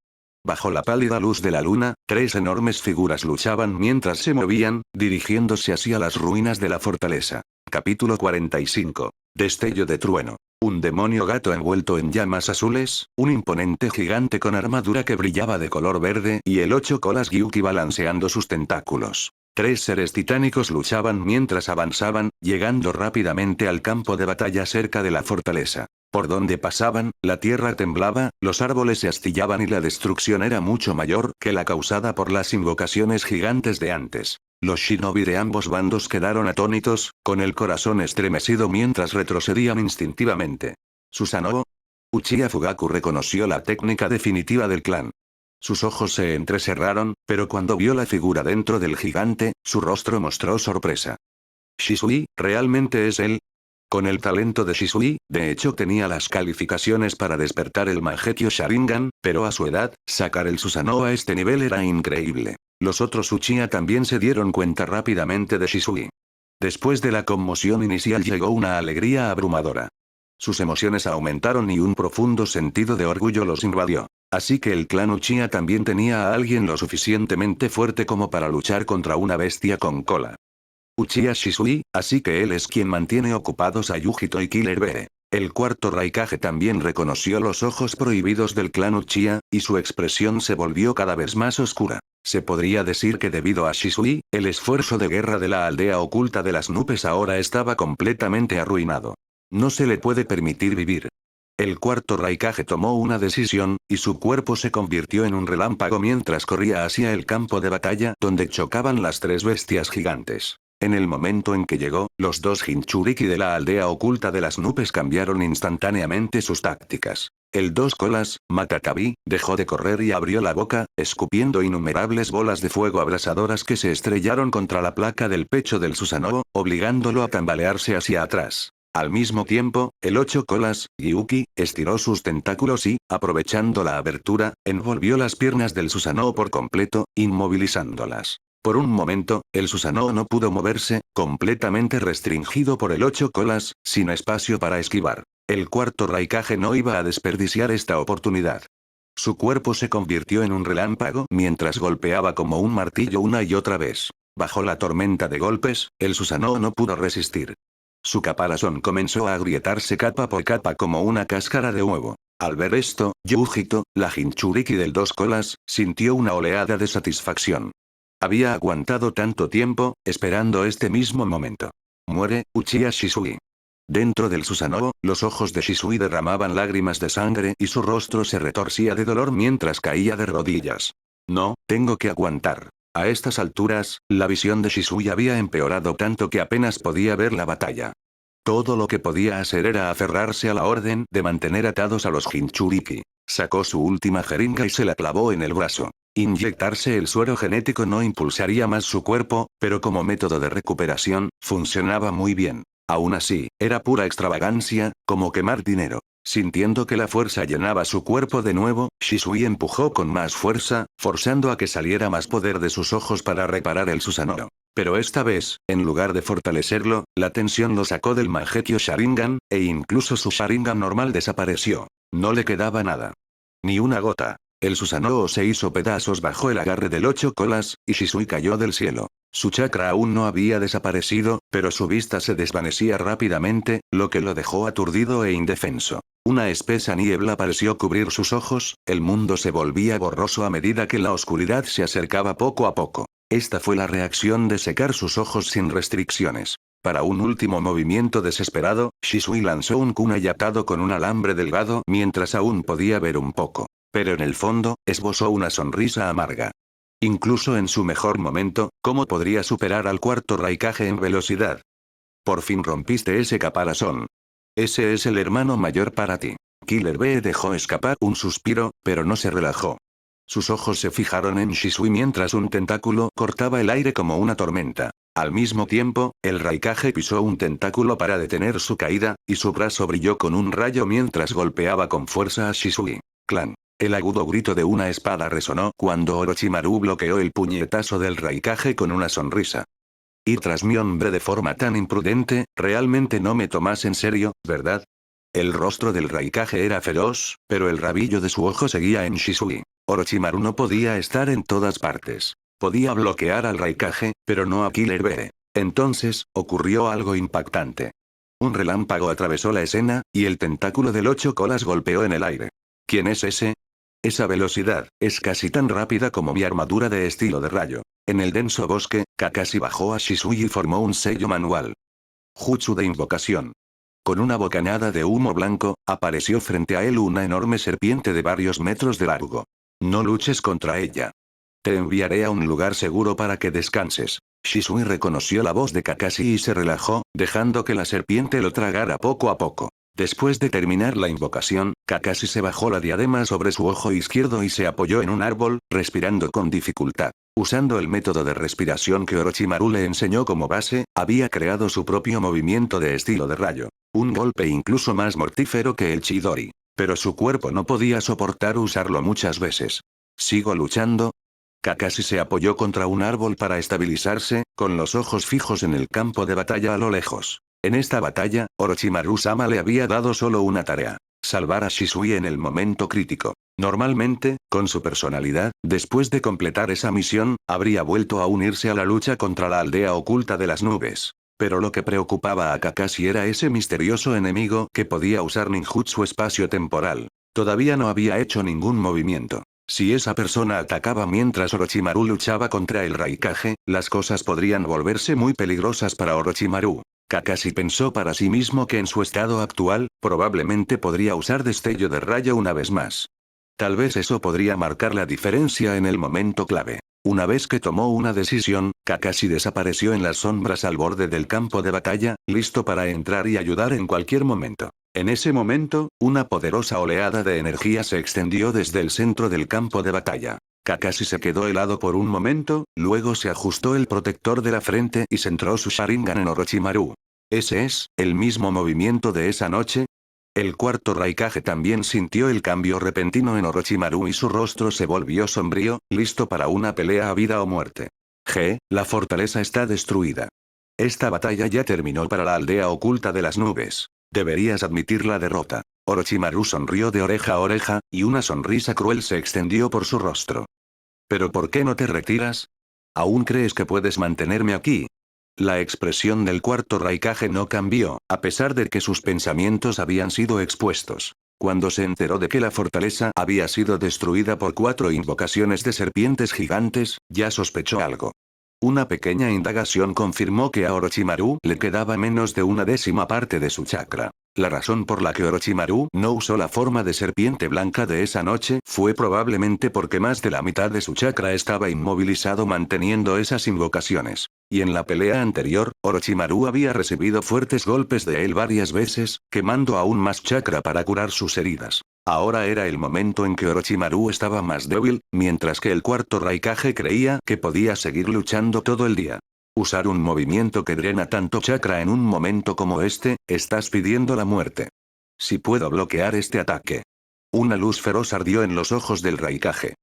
Bajo la pálida luz de la luna, tres enormes figuras luchaban mientras se movían, dirigiéndose hacia las ruinas de la fortaleza. Capítulo 45. Destello de trueno. Un demonio gato envuelto en llamas azules, un imponente gigante con armadura que brillaba de color verde y el 8 colas Gyuki balanceando sus tentáculos. Tres seres titánicos luchaban mientras avanzaban, llegando rápidamente al campo de batalla cerca de la fortaleza. Por donde pasaban, la tierra temblaba, los árboles se astillaban y la destrucción era mucho mayor que la causada por las invocaciones gigantes de antes. Los shinobi de ambos bandos quedaron atónitos, con el corazón estremecido mientras retrocedían instintivamente. ¿Susanoo? Uchiha Fugaku reconoció la técnica definitiva del clan. Sus ojos se entrecerraron, pero cuando vio la figura dentro del gigante, su rostro mostró sorpresa. ¿Shisui, realmente es él? Con el talento de Shisui, de hecho tenía las calificaciones para despertar el Mangekyo Sharingan, pero a su edad, sacar el Susanoo a este nivel era increíble. Los otros Uchiha también se dieron cuenta rápidamente de Shisui. Después de la conmoción inicial llegó una alegría abrumadora. Sus emociones aumentaron y un profundo sentido de orgullo los invadió. Así que el clan Uchiha también tenía a alguien lo suficientemente fuerte como para luchar contra una bestia con cola. Uchiha Shisui, así que él es quien mantiene ocupados a Yujito y Killer Bee. El cuarto Raikage también reconoció los ojos prohibidos del clan Uchiha, y su expresión se volvió cada vez más oscura. Se podría decir que debido a Shisui, el esfuerzo de guerra de la aldea oculta de las nubes ahora estaba completamente arruinado. No se le puede permitir vivir. El cuarto Raikage tomó una decisión, y su cuerpo se convirtió en un relámpago mientras corría hacia el campo de batalla donde chocaban las tres bestias gigantes. En el momento en que llegó, los dos Jinchuriki de la aldea oculta de las nubes cambiaron instantáneamente sus tácticas. El dos colas, Matakabi, dejó de correr y abrió la boca, escupiendo innumerables bolas de fuego abrasadoras que se estrellaron contra la placa del pecho del Susanoo, obligándolo a tambalearse hacia atrás. Al mismo tiempo, el 8 colas, Gyuki, estiró sus tentáculos y, aprovechando la abertura, envolvió las piernas del Susanoo por completo, inmovilizándolas. Por un momento, el Susanoo no pudo moverse, completamente restringido por el 8 colas, sin espacio para esquivar. El cuarto Raikage no iba a desperdiciar esta oportunidad. Su cuerpo se convirtió en un relámpago mientras golpeaba como un martillo una y otra vez. Bajo la tormenta de golpes, el Susanoo no pudo resistir. Su caparazón comenzó a agrietarse capa por capa como una cáscara de huevo. Al ver esto, Yujito, la Jinchuriki del 2 colas, sintió una oleada de satisfacción. Había aguantado tanto tiempo, esperando este mismo momento. Muere, Uchiha Shisui. Dentro del Susanoo, los ojos de Shisui derramaban lágrimas de sangre y su rostro se retorcía de dolor mientras caía de rodillas. No, tengo que aguantar. A estas alturas, la visión de Shisui había empeorado tanto que apenas podía ver la batalla. Todo lo que podía hacer era aferrarse a la orden de mantener atados a los Jinchuriki. Sacó su última jeringa y se la clavó en el brazo. Inyectarse el suero genético no impulsaría más su cuerpo, pero como método de recuperación, funcionaba muy bien. Aún así, era pura extravagancia, como quemar dinero. Sintiendo que la fuerza llenaba su cuerpo de nuevo, Shisui empujó con más fuerza, forzando a que saliera más poder de sus ojos para reparar el Susanoo. Pero esta vez, en lugar de fortalecerlo, la tensión lo sacó del Mangekyo Sharingan, e incluso su Sharingan normal desapareció. No le quedaba nada. Ni una gota. El Susanoo se hizo pedazos bajo el agarre del 8 colas, y Shisui cayó del cielo. Su chakra aún no había desaparecido, pero su vista se desvanecía rápidamente, lo que lo dejó aturdido e indefenso. Una espesa niebla pareció cubrir sus ojos, el mundo se volvía borroso a medida que la oscuridad se acercaba poco a poco. Esta fue la reacción de secar sus ojos sin restricciones. Para un último movimiento desesperado, Shisui lanzó un kunai atado con un alambre delgado mientras aún podía ver un poco. Pero en el fondo, esbozó una sonrisa amarga. Incluso en su mejor momento, ¿cómo podría superar al cuarto Raikage en velocidad? Por fin rompiste ese caparazón. Ese es el hermano mayor para ti. Killer Bee dejó escapar un suspiro, pero no se relajó. Sus ojos se fijaron en Shisui mientras un tentáculo cortaba el aire como una tormenta. Al mismo tiempo, el Raikage pisó un tentáculo para detener su caída, y su brazo brilló con un rayo mientras golpeaba con fuerza a Shisui. Clan. El agudo grito de una espada resonó cuando Orochimaru bloqueó el puñetazo del Raikage con una sonrisa. Y tras mi hombre de forma tan imprudente, realmente no me tomas en serio, ¿verdad? El rostro del Raikage era feroz, pero el rabillo de su ojo seguía en Shisui. Orochimaru no podía estar en todas partes. Podía bloquear al Raikage, pero no a Killer Bee. Entonces, ocurrió algo impactante. Un relámpago atravesó la escena, y el tentáculo del 8 colas golpeó en el aire. ¿Quién es ese? Esa velocidad, es casi tan rápida como mi armadura de estilo de rayo. En el denso bosque, Kakashi bajó a Shisui y formó un sello manual. Jutsu de invocación. Con una bocanada de humo blanco, apareció frente a él una enorme serpiente de varios metros de largo. No luches contra ella. Te enviaré a un lugar seguro para que descanses. Shisui reconoció la voz de Kakashi y se relajó, dejando que la serpiente lo tragara poco a poco. Después de terminar la invocación, Kakashi se bajó la diadema sobre su ojo izquierdo y se apoyó en un árbol, respirando con dificultad. Usando el método de respiración que Orochimaru le enseñó como base, había creado su propio movimiento de estilo de rayo. Un golpe incluso más mortífero que el Chidori. Pero su cuerpo no podía soportar usarlo muchas veces. ¿Sigo luchando? Kakashi se apoyó contra un árbol para estabilizarse, con los ojos fijos en el campo de batalla a lo lejos. En esta batalla, Orochimaru-sama le había dado solo una tarea: salvar a Shisui en el momento crítico. Normalmente, con su personalidad, después de completar esa misión, habría vuelto a unirse a la lucha contra la aldea oculta de las nubes. Pero lo que preocupaba a Kakashi era ese misterioso enemigo que podía usar ninjutsu espacio-temporal. Todavía no había hecho ningún movimiento. Si esa persona atacaba mientras Orochimaru luchaba contra el Raikage, las cosas podrían volverse muy peligrosas para Orochimaru. Kakashi pensó para sí mismo que en su estado actual, probablemente podría usar destello de rayo una vez más. Tal vez eso podría marcar la diferencia en el momento clave. Una vez que tomó una decisión, Kakashi desapareció en las sombras al borde del campo de batalla, listo para entrar y ayudar en cualquier momento. En ese momento, una poderosa oleada de energía se extendió desde el centro del campo de batalla. Kakashi se quedó helado por un momento, luego se ajustó el protector de la frente y centró su Sharingan en Orochimaru. ¿Ese es el mismo movimiento de esa noche? El cuarto Raikage también sintió el cambio repentino en Orochimaru y su rostro se volvió sombrío, listo para una pelea a vida o muerte. La fortaleza está destruida. Esta batalla ya terminó para la aldea oculta de las nubes. Deberías admitir la derrota. Orochimaru sonrió de oreja a oreja, y una sonrisa cruel se extendió por su rostro. ¿Pero por qué no te retiras? ¿Aún crees que puedes mantenerme aquí? La expresión del cuarto Raikage no cambió, a pesar de que sus pensamientos habían sido expuestos. Cuando se enteró de que la fortaleza había sido destruida por 4 invocaciones de serpientes gigantes, ya sospechó algo. Una pequeña indagación confirmó que a Orochimaru le quedaba menos de una décima parte de su chakra. La razón por la que Orochimaru no usó la forma de serpiente blanca de esa noche fue probablemente porque más de la mitad de su chakra estaba inmovilizado manteniendo esas invocaciones. Y en la pelea anterior, Orochimaru había recibido fuertes golpes de él varias veces, quemando aún más chakra para curar sus heridas. Ahora era el momento en que Orochimaru estaba más débil, mientras que el cuarto Raikage creía que podía seguir luchando todo el día. Usar un movimiento que drena tanto chakra en un momento como este, estás pidiendo la muerte. Si puedo bloquear este ataque. Una luz feroz ardió en los ojos del Raikage.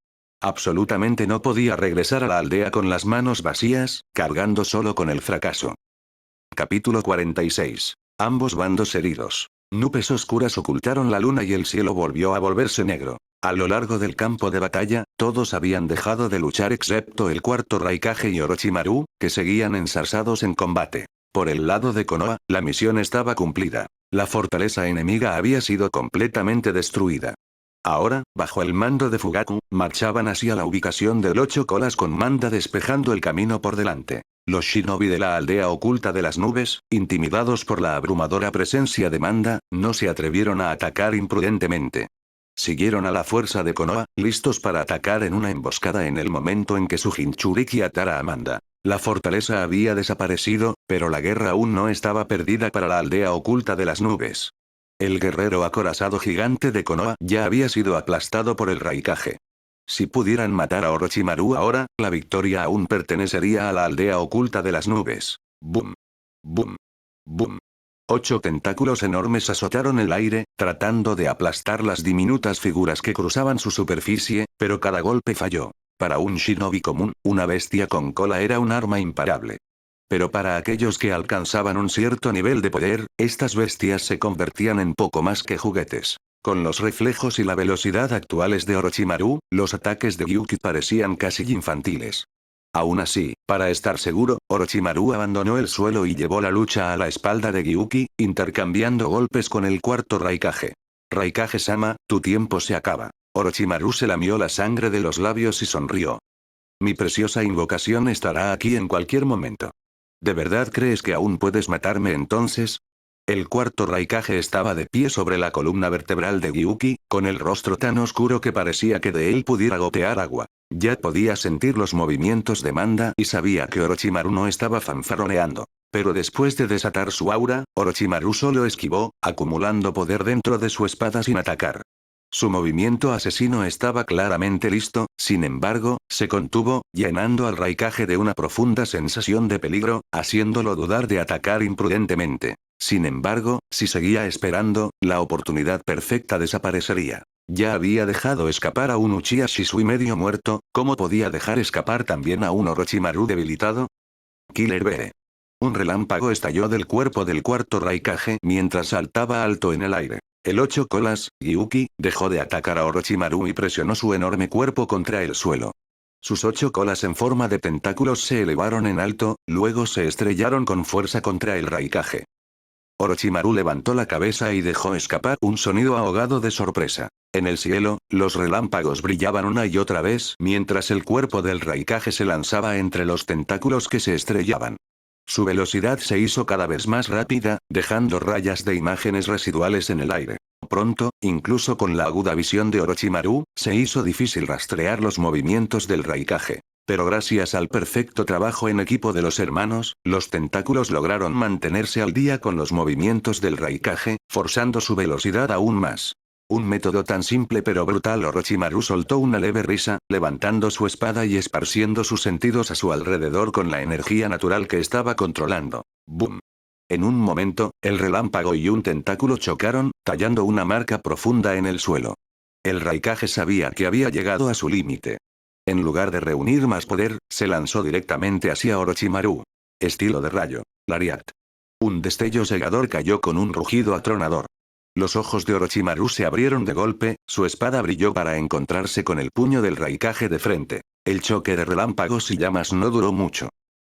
Absolutamente no podía regresar a la aldea con las manos vacías, cargando solo con el fracaso. Capítulo 46. Ambos bandos heridos. Nubes oscuras ocultaron la luna y el cielo volvió a volverse negro. A lo largo del campo de batalla, todos habían dejado de luchar excepto el cuarto Raikage y Orochimaru, que seguían ensarzados en combate. Por el lado de Konoha, la misión estaba cumplida. La fortaleza enemiga había sido completamente destruida. Ahora, bajo el mando de Fugaku, marchaban hacia la ubicación del 8 colas con Manda despejando el camino por delante. Los shinobi de la aldea oculta de las nubes, intimidados por la abrumadora presencia de Manda, no se atrevieron a atacar imprudentemente. Siguieron a la fuerza de Konoha, listos para atacar en una emboscada en el momento en que su Jinchuriki atara a Manda. La fortaleza había desaparecido, pero la guerra aún no estaba perdida para la aldea oculta de las nubes. El guerrero acorazado gigante de Konoha ya había sido aplastado por el Raikage. Si pudieran matar a Orochimaru ahora, la victoria aún pertenecería a la aldea oculta de las nubes. ¡Bum! ¡Bum! ¡Bum! 8 tentáculos enormes azotaron el aire, tratando de aplastar las diminutas figuras que cruzaban su superficie, pero cada golpe falló. Para un shinobi común, una bestia con cola era un arma imparable. Pero para aquellos que alcanzaban un cierto nivel de poder, estas bestias se convertían en poco más que juguetes. Con los reflejos y la velocidad actuales de Orochimaru, los ataques de Gyuki parecían casi infantiles. Aún así, para estar seguro, Orochimaru abandonó el suelo y llevó la lucha a la espalda de Gyuki, intercambiando golpes con el cuarto Raikage. Raikage-sama, tu tiempo se acaba. Orochimaru se lamió la sangre de los labios y sonrió. Mi preciosa invocación estará aquí en cualquier momento. ¿De verdad crees que aún puedes matarme entonces? El cuarto Raikage estaba de pie sobre la columna vertebral de Gyuki, con el rostro tan oscuro que parecía que de él pudiera gotear agua. Ya podía sentir los movimientos de Manda y sabía que Orochimaru no estaba fanfarroneando. Pero después de desatar su aura, Orochimaru solo esquivó, acumulando poder dentro de su espada sin atacar. Su movimiento asesino estaba claramente listo, sin embargo, se contuvo, llenando al Raikage de una profunda sensación de peligro, haciéndolo dudar de atacar imprudentemente. Sin embargo, si seguía esperando, la oportunidad perfecta desaparecería. Ya había dejado escapar a un Uchiha Shisui medio muerto, ¿cómo podía dejar escapar también a un Orochimaru debilitado? Killer Bee. Un relámpago estalló del cuerpo del cuarto Raikage mientras saltaba alto en el aire. El 8 colas, Gyuki, dejó de atacar a Orochimaru y presionó su enorme cuerpo contra el suelo. Sus 8 colas en forma de tentáculos se elevaron en alto, luego se estrellaron con fuerza contra el Raikage. Orochimaru levantó la cabeza y dejó escapar un sonido ahogado de sorpresa. En el cielo, los relámpagos brillaban una y otra vez mientras el cuerpo del Raikage se lanzaba entre los tentáculos que se estrellaban. Su velocidad se hizo cada vez más rápida, dejando rayas de imágenes residuales en el aire. Pronto, incluso con la aguda visión de Orochimaru, se hizo difícil rastrear los movimientos del Raikage. Pero gracias al perfecto trabajo en equipo de los hermanos, los tentáculos lograron mantenerse al día con los movimientos del Raikage, forzando su velocidad aún más. Un método tan simple pero brutal. Orochimaru soltó una leve risa, levantando su espada y esparciendo sus sentidos a su alrededor con la energía natural que estaba controlando. ¡Bum! En un momento, el relámpago y un tentáculo chocaron, tallando una marca profunda en el suelo. El Raikage sabía que había llegado a su límite. En lugar de reunir más poder, se lanzó directamente hacia Orochimaru. Estilo de rayo. Lariat. Un destello cegador cayó con un rugido atronador. Los ojos de Orochimaru se abrieron de golpe, su espada brilló para encontrarse con el puño del Raikage de frente. El choque de relámpagos y llamas no duró mucho.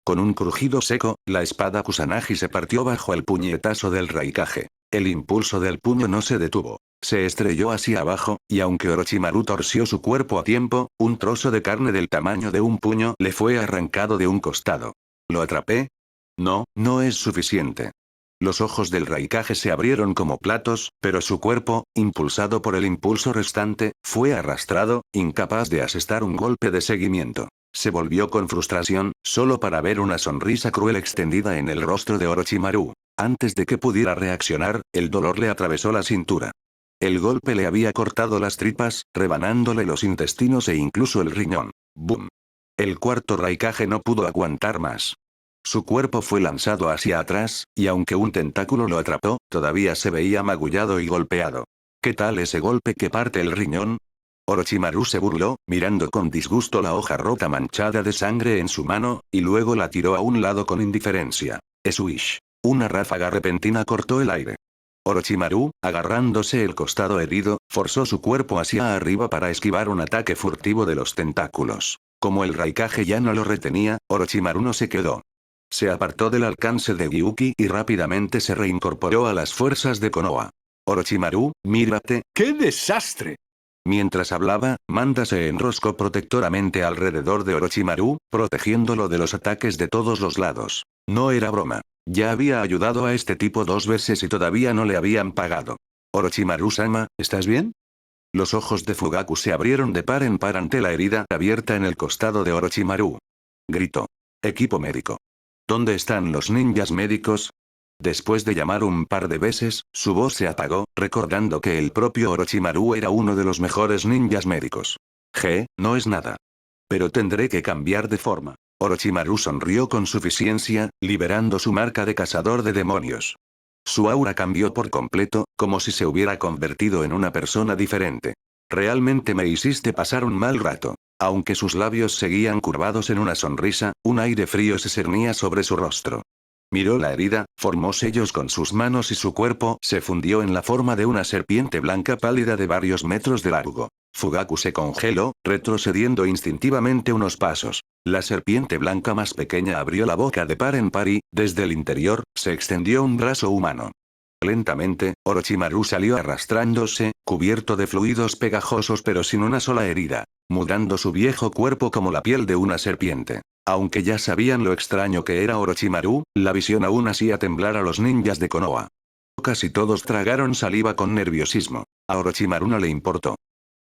Con un crujido seco, la espada Kusanagi se partió bajo el puñetazo del Raikage. El impulso del puño no se detuvo. Se estrelló hacia abajo, y aunque Orochimaru torció su cuerpo a tiempo, un trozo de carne del tamaño de un puño le fue arrancado de un costado. ¿Lo atrapé? No, no es suficiente. Los ojos del Raikage se abrieron como platos, pero su cuerpo, impulsado por el impulso restante, fue arrastrado, incapaz de asestar un golpe de seguimiento. Se volvió con frustración, solo para ver una sonrisa cruel extendida en el rostro de Orochimaru. Antes de que pudiera reaccionar, el dolor le atravesó la cintura. El golpe le había cortado las tripas, rebanándole los intestinos e incluso el riñón. ¡Bum! El cuarto Raikage no pudo aguantar más. Su cuerpo fue lanzado hacia atrás, y aunque un tentáculo lo atrapó, todavía se veía magullado y golpeado. ¿Qué tal ese golpe que parte el riñón? Orochimaru se burló, mirando con disgusto la hoja rota manchada de sangre en su mano, y luego la tiró a un lado con indiferencia. Swish. Una ráfaga repentina cortó el aire. Orochimaru, agarrándose el costado herido, forzó su cuerpo hacia arriba para esquivar un ataque furtivo de los tentáculos. Como el Raikage ya no lo retenía, Orochimaru no se quedó. Se apartó del alcance de Gyuki y rápidamente se reincorporó a las fuerzas de Konoha. Orochimaru, mírate. ¡Qué desastre! Mientras hablaba, Manda se enroscó protectoramente alrededor de Orochimaru, protegiéndolo de los ataques de todos los lados. No era broma. Ya había ayudado a este tipo 2 veces y todavía no le habían pagado. Orochimaru-sama, ¿estás bien? Los ojos de Fugaku se abrieron de par en par ante la herida abierta en el costado de Orochimaru. Gritó. Equipo médico. ¿Dónde están los ninjas médicos? Después de llamar un par de veces, su voz se apagó, recordando que el propio Orochimaru era uno de los mejores ninjas médicos. No es nada. Pero tendré que cambiar de forma. Orochimaru sonrió con suficiencia, liberando su marca de cazador de demonios. Su aura cambió por completo, como si se hubiera convertido en una persona diferente. Realmente me hiciste pasar un mal rato. Aunque sus labios seguían curvados en una sonrisa, un aire frío se cernía sobre su rostro. Miró la herida, formó sellos con sus manos y su cuerpo se fundió en la forma de una serpiente blanca pálida de varios metros de largo. Fugaku se congeló, retrocediendo instintivamente unos pasos. La serpiente blanca más pequeña abrió la boca de par en par y, desde el interior, se extendió un brazo humano. Lentamente, Orochimaru salió arrastrándose, cubierto de fluidos pegajosos pero sin una sola herida, mudando su viejo cuerpo como la piel de una serpiente. Aunque ya sabían lo extraño que era Orochimaru, la visión aún hacía temblar a los ninjas de Konoha. Casi todos tragaron saliva con nerviosismo. A Orochimaru no le importó.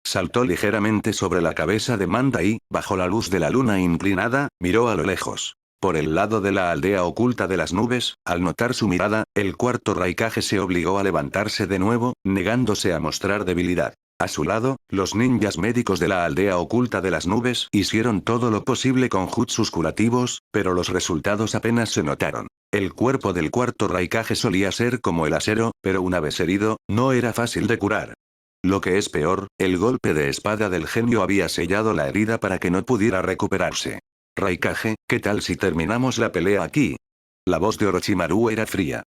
Saltó ligeramente sobre la cabeza de Manda y, bajo la luz de la luna inclinada, miró a lo lejos. Por el lado de la aldea oculta de las nubes, al notar su mirada, el cuarto Raikage se obligó a levantarse de nuevo, negándose a mostrar debilidad. A su lado, los ninjas médicos de la aldea oculta de las nubes hicieron todo lo posible con jutsus curativos, pero los resultados apenas se notaron. El cuerpo del cuarto Raikage solía ser como el acero, pero una vez herido, no era fácil de curar. Lo que es peor, el golpe de espada del genio había sellado la herida para que no pudiera recuperarse. Raikage, ¿qué tal si terminamos la pelea aquí? La voz de Orochimaru era fría.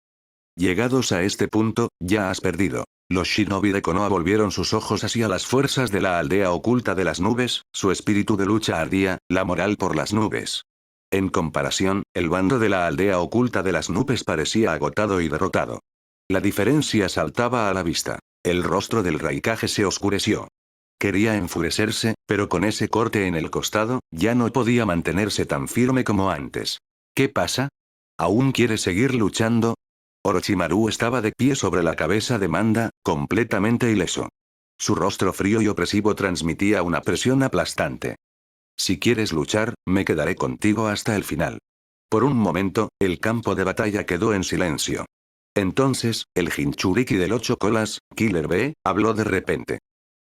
Llegados a este punto, ya has perdido. Los shinobi de Konoha volvieron sus ojos hacia las fuerzas de la aldea oculta de las nubes, su espíritu de lucha ardía, la moral por las nubes. En comparación, el bando de la aldea oculta de las nubes parecía agotado y derrotado. La diferencia saltaba a la vista. El rostro del Raikage se oscureció. Quería enfurecerse, pero con ese corte en el costado, ya no podía mantenerse tan firme como antes. ¿Qué pasa? ¿Aún quiere seguir luchando? Orochimaru estaba de pie sobre la cabeza de Manda, completamente ileso. Su rostro frío y opresivo transmitía una presión aplastante. Si quieres luchar, me quedaré contigo hasta el final. Por un momento, el campo de batalla quedó en silencio. Entonces, el Jinchuriki del 8 colas, Killer B, habló de repente.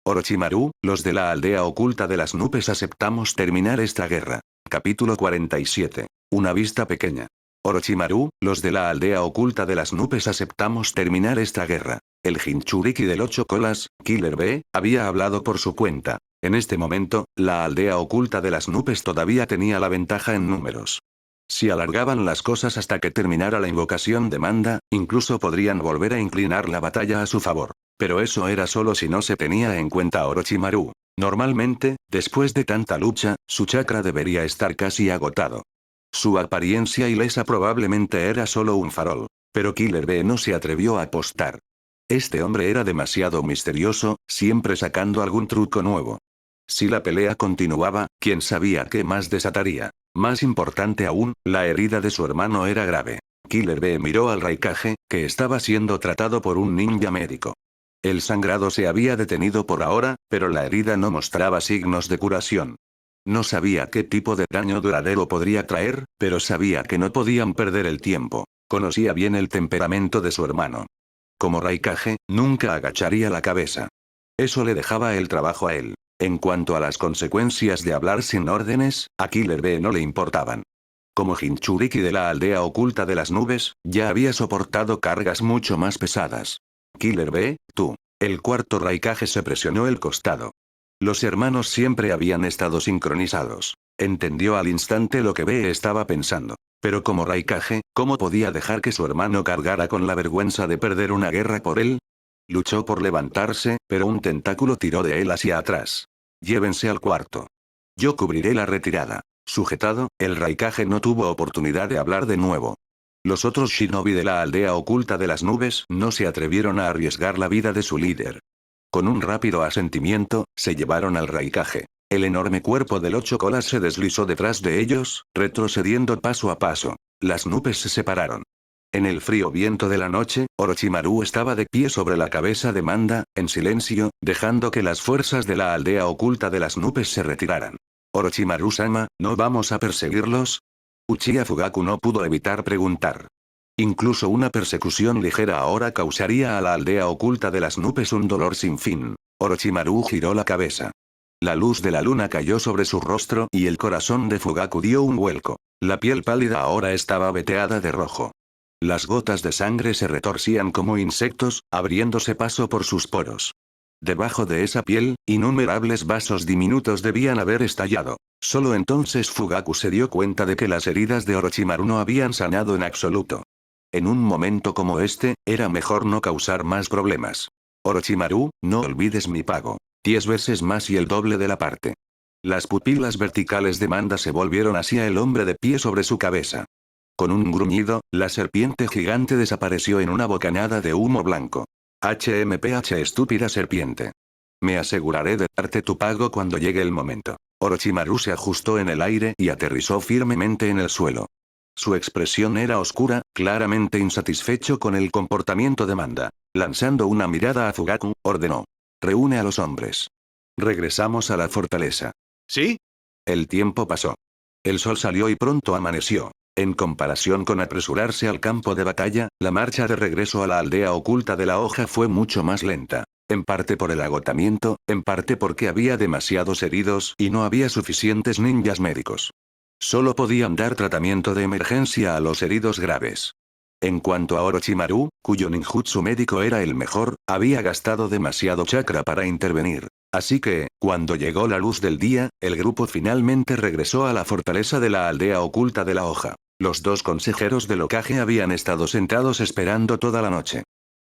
Orochimaru, los de la aldea oculta de las nubes aceptamos terminar esta guerra. Capítulo 47. Una vista pequeña. Orochimaru, los de la aldea oculta de las nubes aceptamos terminar esta guerra. El Jinchuriki del 8 colas, Killer B, había hablado por su cuenta. En este momento, la aldea oculta de las nubes todavía tenía la ventaja en números. Si alargaban las cosas hasta que terminara la invocación de Manda, incluso podrían volver a inclinar la batalla a su favor. Pero eso era solo si no se tenía en cuenta a Orochimaru. Normalmente, después de tanta lucha, su chakra debería estar casi agotado. Su apariencia ilesa probablemente era solo un farol. Pero Killer B no se atrevió a apostar. Este hombre era demasiado misterioso, siempre sacando algún truco nuevo. Si la pelea continuaba, quién sabía qué más desataría. Más importante aún, la herida de su hermano era grave. Killer B miró al Raikage, que estaba siendo tratado por un ninja médico. El sangrado se había detenido por ahora, pero la herida no mostraba signos de curación. No sabía qué tipo de daño duradero podría traer, pero sabía que no podían perder el tiempo. Conocía bien el temperamento de su hermano. Como Raikage, nunca agacharía la cabeza. Eso le dejaba el trabajo a él. En cuanto a las consecuencias de hablar sin órdenes, a Killer B no le importaban. Como Jinchuriki de la aldea oculta de las nubes, ya había soportado cargas mucho más pesadas. Killer B, tú. El cuarto Raikage se presionó el costado. Los hermanos siempre habían estado sincronizados. Entendió al instante lo que B estaba pensando. Pero como Raikage, ¿cómo podía dejar que su hermano cargara con la vergüenza de perder una guerra por él? Luchó por levantarse, pero un tentáculo tiró de él hacia atrás. Llévense al cuarto. Yo cubriré la retirada. Sujetado, el Raikage no tuvo oportunidad de hablar de nuevo. Los otros shinobi de la aldea oculta de las nubes no se atrevieron a arriesgar la vida de su líder. Con un rápido asentimiento, se llevaron al Raikage. El enorme cuerpo del 8 colas se deslizó detrás de ellos, retrocediendo paso a paso. Las nubes se separaron. En el frío viento de la noche, Orochimaru estaba de pie sobre la cabeza de Manda, en silencio, dejando que las fuerzas de la aldea oculta de las nubes se retiraran. Orochimaru-sama, ¿no vamos a perseguirlos? Uchiha Fugaku no pudo evitar preguntar. Incluso una persecución ligera ahora causaría a la aldea oculta de las nubes un dolor sin fin. Orochimaru giró la cabeza. La luz de la luna cayó sobre su rostro y el corazón de Fugaku dio un vuelco. La piel pálida ahora estaba veteada de rojo. Las gotas de sangre se retorcían como insectos, abriéndose paso por sus poros. Debajo de esa piel, innumerables vasos diminutos debían haber estallado. Solo entonces Fugaku se dio cuenta de que las heridas de Orochimaru no habían sanado en absoluto. En un momento como este, era mejor no causar más problemas. Orochimaru, no olvides mi pago. 10 veces más y el doble de la parte. Las pupilas verticales de Manda se volvieron hacia el hombre de pie sobre su cabeza. Con un gruñido, la serpiente gigante desapareció en una bocanada de humo blanco. HMPH estúpida serpiente. Me aseguraré de darte tu pago cuando llegue el momento. Orochimaru se ajustó en el aire y aterrizó firmemente en el suelo. Su expresión era oscura, claramente insatisfecho con el comportamiento de Manda. Lanzando una mirada a Fugaku, ordenó. Reúne a los hombres. Regresamos a la fortaleza. ¿Sí? El tiempo pasó. El sol salió y pronto amaneció. En comparación con apresurarse al campo de batalla, la marcha de regreso a la aldea oculta de la hoja fue mucho más lenta. En parte por el agotamiento, en parte porque había demasiados heridos y no había suficientes ninjas médicos. Solo podían dar tratamiento de emergencia a los heridos graves. En cuanto a Orochimaru, cuyo ninjutsu médico era el mejor, había gastado demasiado chakra para intervenir. Así que, cuando llegó la luz del día, el grupo finalmente regresó a la fortaleza de la aldea oculta de la hoja. Los dos consejeros del Hokage habían estado sentados esperando toda la noche.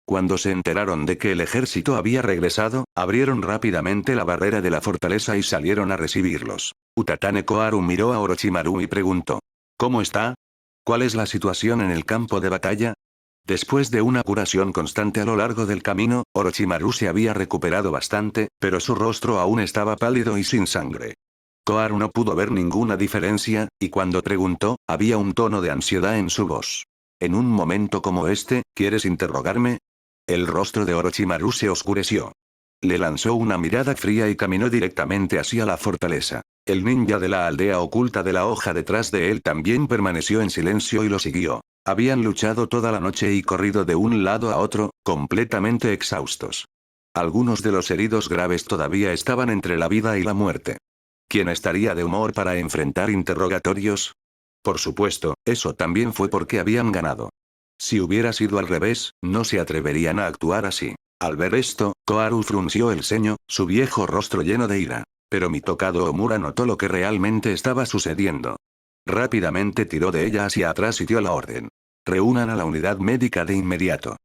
Cuando se enteraron de que el ejército había regresado, abrieron rápidamente la barrera de la fortaleza y salieron a recibirlos. Utatane Koharu miró a Orochimaru y preguntó. ¿Cómo está? ¿Cuál es la situación en el campo de batalla? Después de una curación constante a lo largo del camino, Orochimaru se había recuperado bastante, pero su rostro aún estaba pálido y sin sangre. Koharu no pudo ver ninguna diferencia, y cuando preguntó, había un tono de ansiedad en su voz. En un momento como este, ¿quieres interrogarme? El rostro de Orochimaru se oscureció. Le lanzó una mirada fría y caminó directamente hacia la fortaleza. El ninja de la aldea oculta de la hoja detrás de él también permaneció en silencio y lo siguió. Habían luchado toda la noche y corrido de un lado a otro, completamente exhaustos. Algunos de los heridos graves todavía estaban entre la vida y la muerte. ¿Quién estaría de humor para enfrentar interrogatorios? Por supuesto, eso también fue porque habían ganado. Si hubiera sido al revés, no se atreverían a actuar así. Al ver esto, Koharu frunció el ceño, su viejo rostro lleno de ira. Pero Mitokado Omura notó lo que realmente estaba sucediendo. Rápidamente tiró de ella hacia atrás y dio la orden. Reúnan a la unidad médica de inmediato.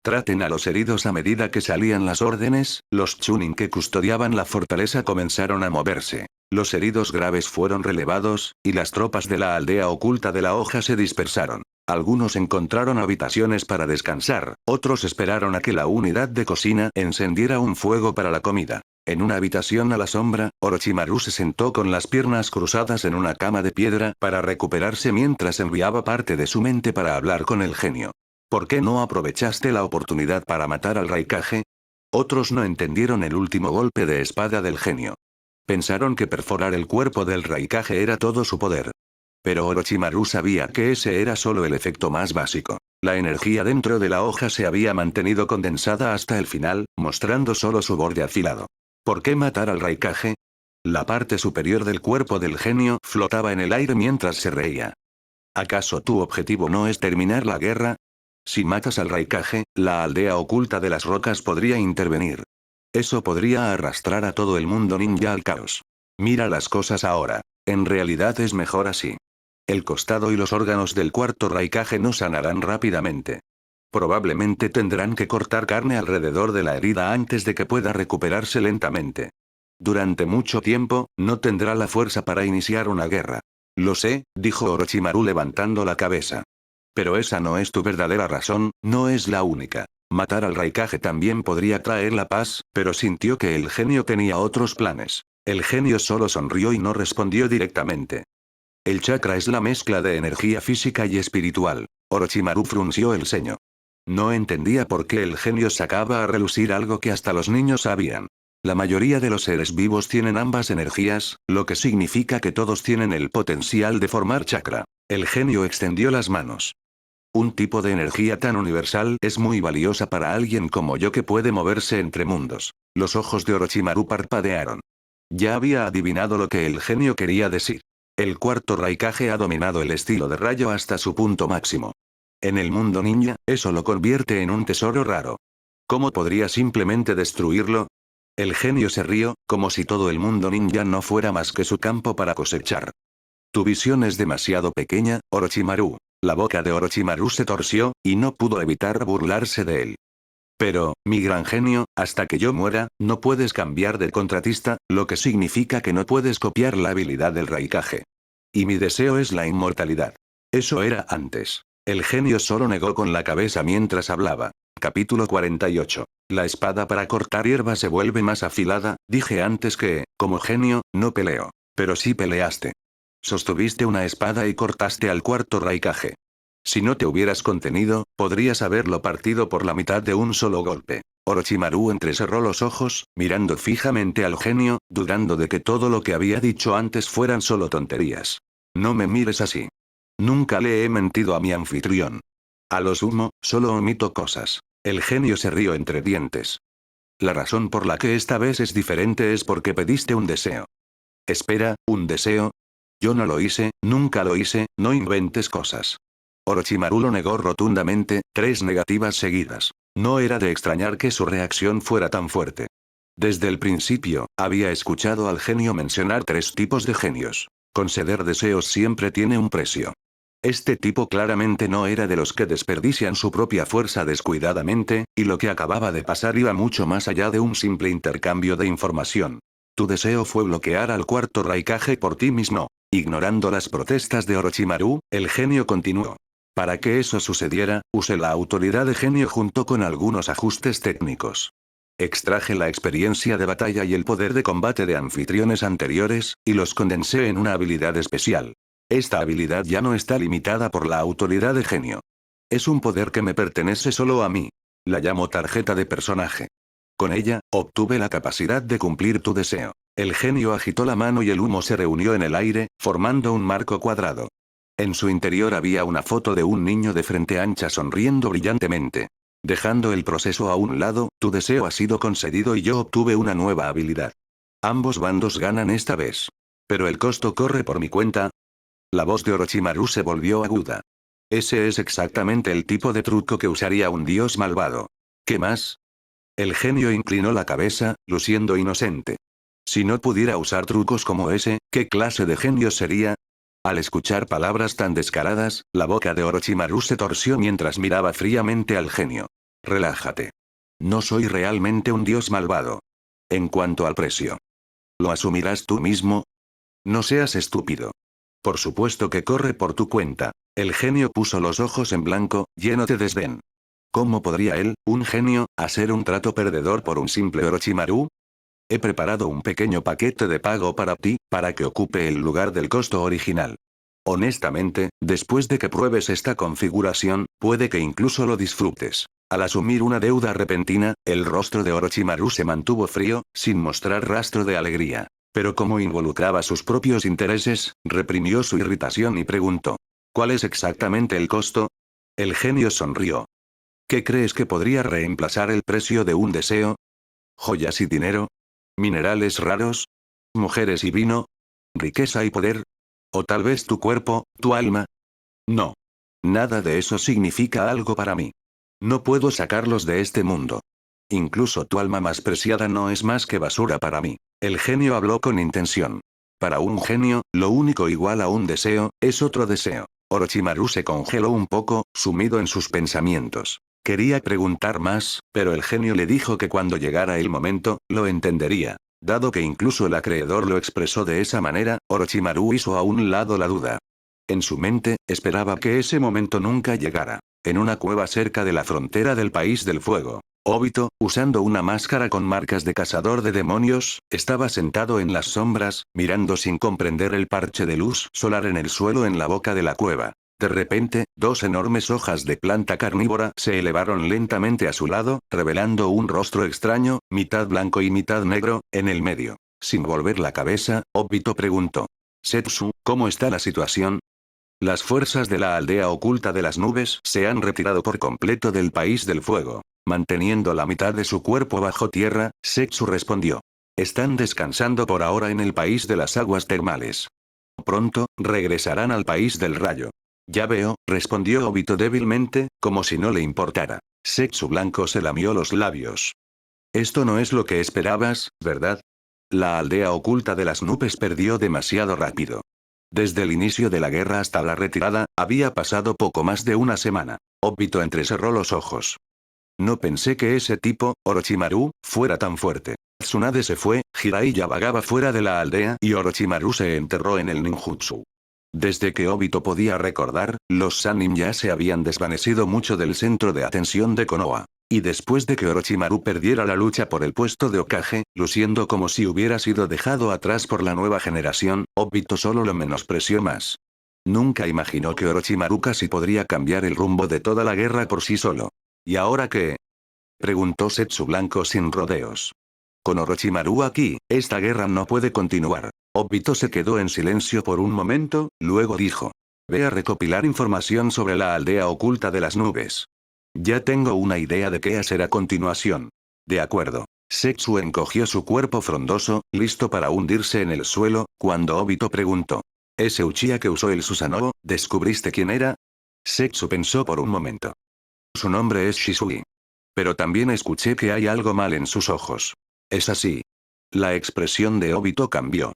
Traten a los heridos. A medida que salían las órdenes, los Chunin que custodiaban la fortaleza comenzaron a moverse. Los heridos graves fueron relevados, y las tropas de la aldea oculta de la hoja se dispersaron. Algunos encontraron habitaciones para descansar, otros esperaron a que la unidad de cocina encendiera un fuego para la comida. En una habitación a la sombra, Orochimaru se sentó con las piernas cruzadas en una cama de piedra para recuperarse mientras enviaba parte de su mente para hablar con el genio. ¿Por qué no aprovechaste la oportunidad para matar al Raikage? Otros no entendieron el último golpe de espada del genio. Pensaron que perforar el cuerpo del Raikage era todo su poder. Pero Orochimaru sabía que ese era solo el efecto más básico. La energía dentro de la hoja se había mantenido condensada hasta el final, mostrando solo su borde afilado. ¿Por qué matar al Raikage? La parte superior del cuerpo del genio flotaba en el aire mientras se reía. ¿Acaso tu objetivo no es terminar la guerra? Si matas al Raikage, la aldea oculta de las rocas podría intervenir. Eso podría arrastrar a todo el mundo ninja al caos. Mira las cosas ahora. En realidad es mejor así. El costado y los órganos del cuarto Raikage no sanarán rápidamente. Probablemente tendrán que cortar carne alrededor de la herida antes de que pueda recuperarse lentamente. Durante mucho tiempo, no tendrá la fuerza para iniciar una guerra. Lo sé, dijo Orochimaru levantando la cabeza. Pero esa no es tu verdadera razón, no es la única. Matar al Raikage también podría traer la paz, pero sintió que el genio tenía otros planes. El genio solo sonrió y no respondió directamente. El chakra es la mezcla de energía física y espiritual. Orochimaru frunció el ceño. No entendía por qué el genio sacaba a relucir algo que hasta los niños sabían. La mayoría de los seres vivos tienen ambas energías, lo que significa que todos tienen el potencial de formar chakra. El genio extendió las manos. Un tipo de energía tan universal es muy valiosa para alguien como yo que puede moverse entre mundos. Los ojos de Orochimaru parpadearon. Ya había adivinado lo que el genio quería decir. El cuarto Raikage ha dominado el estilo de rayo hasta su punto máximo. En el mundo ninja, eso lo convierte en un tesoro raro. ¿Cómo podría simplemente destruirlo? El genio se rió, como si todo el mundo ninja no fuera más que su campo para cosechar. Tu visión es demasiado pequeña, Orochimaru. La boca de Orochimaru se torció, y no pudo evitar burlarse de él. Pero, mi gran genio, hasta que yo muera, no puedes cambiar de contratista, lo que significa que no puedes copiar la habilidad del Raikage. Y mi deseo es la inmortalidad. Eso era antes. El genio solo negó con la cabeza mientras hablaba. Capítulo 48. La espada para cortar hierba se vuelve más afilada. Dije antes que, como genio, no peleo. Pero sí peleaste. Sostuviste una espada y cortaste al cuarto Raikage. Si no te hubieras contenido, podrías haberlo partido por la mitad de un solo golpe. Orochimaru entrecerró los ojos, mirando fijamente al genio, dudando de que todo lo que había dicho antes fueran solo tonterías. No me mires así. Nunca le he mentido a mi anfitrión. A lo sumo, solo omito cosas. El genio se rió entre dientes. La razón por la que esta vez es diferente es porque pediste un deseo. Espera, ¿un deseo? Yo no lo hice, nunca lo hice, no inventes cosas. Orochimaru lo negó rotundamente, 3 negativas seguidas. No era de extrañar que su reacción fuera tan fuerte. Desde el principio, había escuchado al genio mencionar 3 tipos de genios. Conceder deseos siempre tiene un precio. Este tipo claramente no era de los que desperdician su propia fuerza descuidadamente, y lo que acababa de pasar iba mucho más allá de un simple intercambio de información. Tu deseo fue bloquear al cuarto Raikage por ti mismo. Ignorando las protestas de Orochimaru, el genio continuó. Para que eso sucediera, usé la autoridad de genio junto con algunos ajustes técnicos. Extraje la experiencia de batalla y el poder de combate de anfitriones anteriores, y los condensé en una habilidad especial. Esta habilidad ya no está limitada por la autoridad de genio. Es un poder que me pertenece solo a mí. La llamo tarjeta de personaje. Con ella, obtuve la capacidad de cumplir tu deseo. El genio agitó la mano y el humo se reunió en el aire, formando un marco cuadrado. En su interior había una foto de un niño de frente ancha sonriendo brillantemente. Dejando el proceso a un lado, tu deseo ha sido concedido y yo obtuve una nueva habilidad. Ambos bandos ganan esta vez. Pero el costo corre por mi cuenta. La voz de Orochimaru se volvió aguda. Ese es exactamente el tipo de truco que usaría un dios malvado. ¿Qué más? El genio inclinó la cabeza, luciendo inocente. Si no pudiera usar trucos como ese, ¿qué clase de genio sería? Al escuchar palabras tan descaradas, la boca de Orochimaru se torció mientras miraba fríamente al genio. Relájate. No soy realmente un dios malvado. En cuanto al precio. ¿Lo asumirás tú mismo? No seas estúpido. Por supuesto que corre por tu cuenta. El genio puso los ojos en blanco, lleno de desdén. ¿Cómo podría él, un genio, hacer un trato perdedor por un simple Orochimaru? He preparado un pequeño paquete de pago para ti, para que ocupe el lugar del costo original. Honestamente, después de que pruebes esta configuración, puede que incluso lo disfrutes. Al asumir una deuda repentina, el rostro de Orochimaru se mantuvo frío, sin mostrar rastro de alegría. Pero como involucraba sus propios intereses, reprimió su irritación y preguntó. ¿Cuál es exactamente el costo? El genio sonrió. ¿Qué crees que podría reemplazar el precio de un deseo? ¿Joyas y dinero? ¿Minerales raros? ¿Mujeres y vino? ¿Riqueza y poder? ¿O tal vez tu cuerpo, tu alma? No. Nada de eso significa algo para mí. No puedo sacarlos de este mundo. Incluso tu alma más preciada no es más que basura para mí. El genio habló con intención. Para un genio, lo único igual a un deseo, es otro deseo. Orochimaru se congeló un poco, sumido en sus pensamientos. Quería preguntar más, pero el genio le dijo que cuando llegara el momento, lo entendería. Dado que incluso el acreedor lo expresó de esa manera, Orochimaru hizo a un lado la duda. En su mente, esperaba que ese momento nunca llegara. En una cueva cerca de la frontera del País del Fuego, Obito, usando una máscara con marcas de cazador de demonios, estaba sentado en las sombras, mirando sin comprender el parche de luz solar en el suelo en la boca de la cueva. De repente, dos enormes hojas de planta carnívora se elevaron lentamente a su lado, revelando un rostro extraño, mitad blanco y mitad negro, en el medio. Sin volver la cabeza, Obito preguntó. Setsu, ¿cómo está la situación? Las fuerzas de la aldea oculta de las nubes se han retirado por completo del País del Fuego. Manteniendo la mitad de su cuerpo bajo tierra, Setsu respondió. Están descansando por ahora en el País de las Aguas Termales. Pronto, regresarán al País del Rayo. Ya veo, respondió Obito débilmente, como si no le importara. Setsu Blanco se lamió los labios. Esto no es lo que esperabas, ¿verdad? La aldea oculta de las nubes perdió demasiado rápido. Desde el inicio de la guerra hasta la retirada, había pasado poco más de una semana. Obito entrecerró los ojos. No pensé que ese tipo, Orochimaru, fuera tan fuerte. Tsunade se fue, Jiraiya vagaba fuera de la aldea y Orochimaru se enterró en el ninjutsu. Desde que Obito podía recordar, los Sannin ya se habían desvanecido mucho del centro de atención de Konoha. Y después de que Orochimaru perdiera la lucha por el puesto de Hokage, luciendo como si hubiera sido dejado atrás por la nueva generación, Obito solo lo menospreció más. Nunca imaginó que Orochimaru casi podría cambiar el rumbo de toda la guerra por sí solo. ¿Y ahora qué? Preguntó Setsu Blanco sin rodeos. Con Orochimaru aquí, esta guerra no puede continuar. Obito se quedó en silencio por un momento, luego dijo. Ve a recopilar información sobre la aldea oculta de las nubes. Ya tengo una idea de qué hacer a continuación. De acuerdo. Setsu encogió su cuerpo frondoso, listo para hundirse en el suelo, cuando Obito preguntó. ¿Ese Uchiha que usó el Susanoo, descubriste quién era? Setsu pensó por un momento. Su nombre es Shisui. Pero también escuché que hay algo mal en sus ojos. ¿Es así? La expresión de Obito cambió.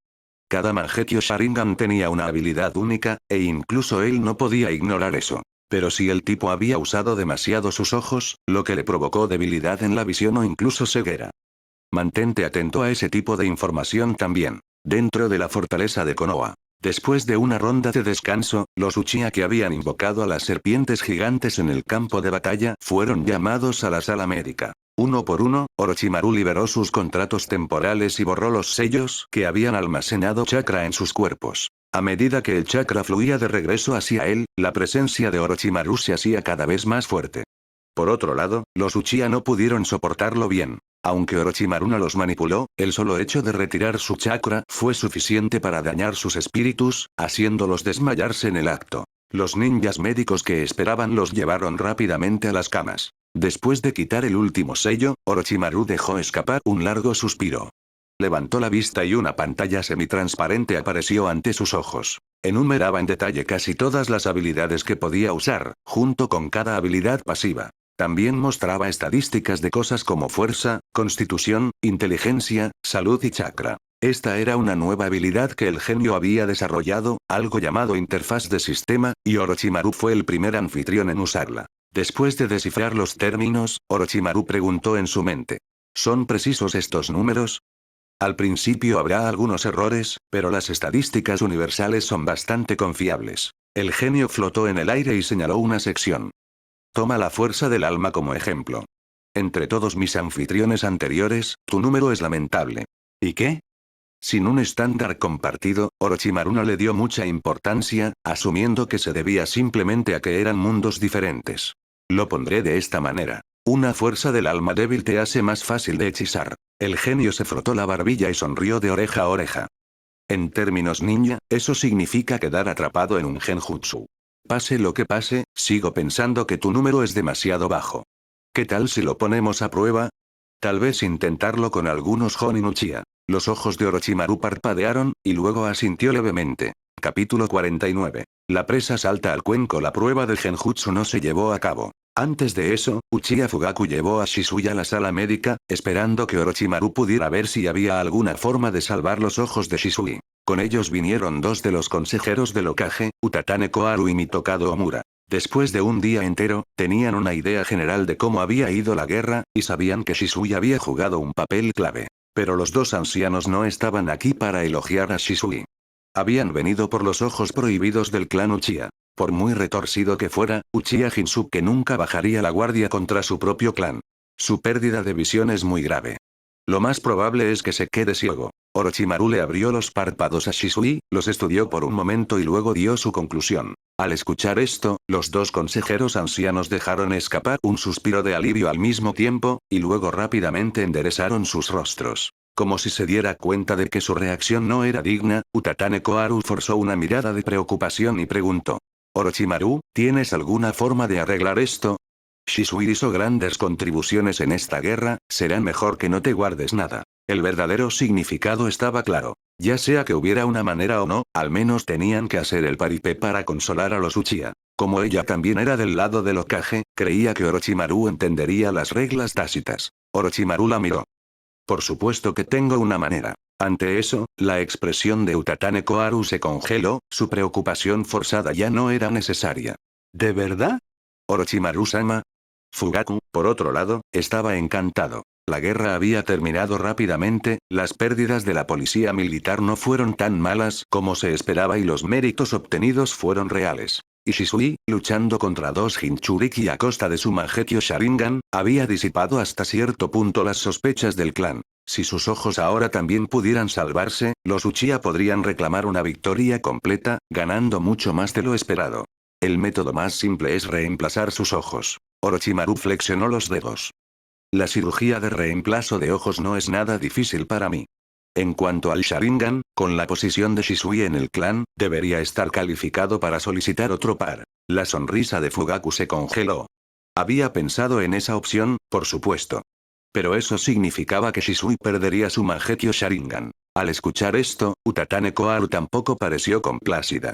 Cada Mangekyo Sharingan tenía una habilidad única, e incluso él no podía ignorar eso. Pero si el tipo había usado demasiado sus ojos, lo que le provocó debilidad en la visión o incluso ceguera. Mantente atento a ese tipo de información también. Dentro de la fortaleza de Konoha. Después de una ronda de descanso, los Uchiha que habían invocado a las serpientes gigantes en el campo de batalla fueron llamados a la sala médica. Uno por uno, Orochimaru liberó sus contratos temporales y borró los sellos que habían almacenado chakra en sus cuerpos. A medida que el chakra fluía de regreso hacia él, la presencia de Orochimaru se hacía cada vez más fuerte. Por otro lado, los Uchiha no pudieron soportarlo bien. Aunque Orochimaru no los manipuló, el solo hecho de retirar su chakra fue suficiente para dañar sus espíritus, haciéndolos desmayarse en el acto. Los ninjas médicos que esperaban los llevaron rápidamente a las camas. Después de quitar el último sello, Orochimaru dejó escapar un largo suspiro. Levantó la vista y una pantalla semitransparente apareció ante sus ojos. Enumeraba en detalle casi todas las habilidades que podía usar, junto con cada habilidad pasiva. También mostraba estadísticas de cosas como fuerza, constitución, inteligencia, salud y chakra. Esta era una nueva habilidad que el genio había desarrollado, algo llamado interfaz de sistema, y Orochimaru fue el primer anfitrión en usarla. Después de descifrar los términos, Orochimaru preguntó en su mente. ¿Son precisos estos números? Al principio habrá algunos errores, pero las estadísticas universales son bastante confiables. El genio flotó en el aire y señaló una sección. Toma la fuerza del alma como ejemplo. Entre todos mis anfitriones anteriores, tu número es lamentable. ¿Y qué? Sin un estándar compartido, Orochimaru no le dio mucha importancia, asumiendo que se debía simplemente a que eran mundos diferentes. Lo pondré de esta manera. Una fuerza del alma débil te hace más fácil de hechizar. El genio se frotó la barbilla y sonrió de oreja a oreja. En términos ninja, eso significa quedar atrapado en un genjutsu. Pase lo que pase, sigo pensando que tu número es demasiado bajo. ¿Qué tal si lo ponemos a prueba? Tal vez intentarlo con algunos Jonin Uchiha. Los ojos de Orochimaru parpadearon, y luego asintió levemente. Capítulo 49. La presa salta al cuenco. La prueba del genjutsu no se llevó a cabo. Antes de eso, Uchiha Fugaku llevó a Shisui a la sala médica, esperando que Orochimaru pudiera ver si había alguna forma de salvar los ojos de Shisui. Con ellos vinieron dos de los consejeros del Hokage, Utatane Koharu y Mitokado Omura. Después de un día entero, tenían una idea general de cómo había ido la guerra, y sabían que Shisui había jugado un papel clave. Pero los dos ancianos no estaban aquí para elogiar a Shisui. Habían venido por los ojos prohibidos del clan Uchiha. Por muy retorcido que fuera, Uchiha Jinsuke nunca bajaría la guardia contra su propio clan. Su pérdida de visión es muy grave. Lo más probable es que se quede ciego. Orochimaru le abrió los párpados a Shisui, los estudió por un momento y luego dio su conclusión. Al escuchar esto, los dos consejeros ancianos dejaron escapar un suspiro de alivio al mismo tiempo, y luego rápidamente enderezaron sus rostros. Como si se diera cuenta de que su reacción no era digna, Utatane Koharu forzó una mirada de preocupación y preguntó. Orochimaru, ¿tienes alguna forma de arreglar esto? Shisui hizo grandes contribuciones en esta guerra, será mejor que no te guardes nada. El verdadero significado estaba claro. Ya sea que hubiera una manera o no, al menos tenían que hacer el paripé para consolar a los Uchiha. Como ella también era del lado del Hokage, creía que Orochimaru entendería las reglas tácitas. Orochimaru la miró. Por supuesto que tengo una manera. Ante eso, la expresión de Utatane Koharu se congeló, su preocupación forzada ya no era necesaria. ¿De verdad? Orochimaru-sama. Fugaku, por otro lado, estaba encantado. La guerra había terminado rápidamente, las pérdidas de la policía militar no fueron tan malas como se esperaba y los méritos obtenidos fueron reales. Y Shisui, luchando contra dos Jinchuriki a costa de su Mangekyō Sharingan, había disipado hasta cierto punto las sospechas del clan. Si sus ojos ahora también pudieran salvarse, los Uchiha podrían reclamar una victoria completa, ganando mucho más de lo esperado. El método más simple es reemplazar sus ojos. Orochimaru flexionó los dedos. La cirugía de reemplazo de ojos no es nada difícil para mí. En cuanto al Sharingan, con la posición de Shisui en el clan, debería estar calificado para solicitar otro par. La sonrisa de Fugaku se congeló. Había pensado en esa opción, por supuesto. Pero eso significaba que Shisui perdería su Mangekyō Sharingan. Al escuchar esto, Utatane Koharu tampoco pareció complacida.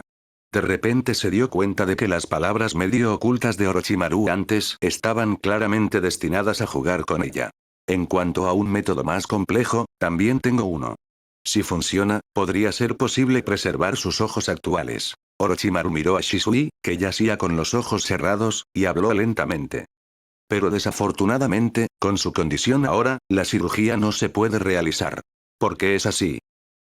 De repente se dio cuenta de que las palabras medio ocultas de Orochimaru antes estaban claramente destinadas a jugar con ella. En cuanto a un método más complejo, también tengo uno. Si funciona, podría ser posible preservar sus ojos actuales. Orochimaru miró a Shisui, que yacía con los ojos cerrados, y habló lentamente. Pero desafortunadamente, con su condición ahora, la cirugía no se puede realizar. ¿Por qué es así?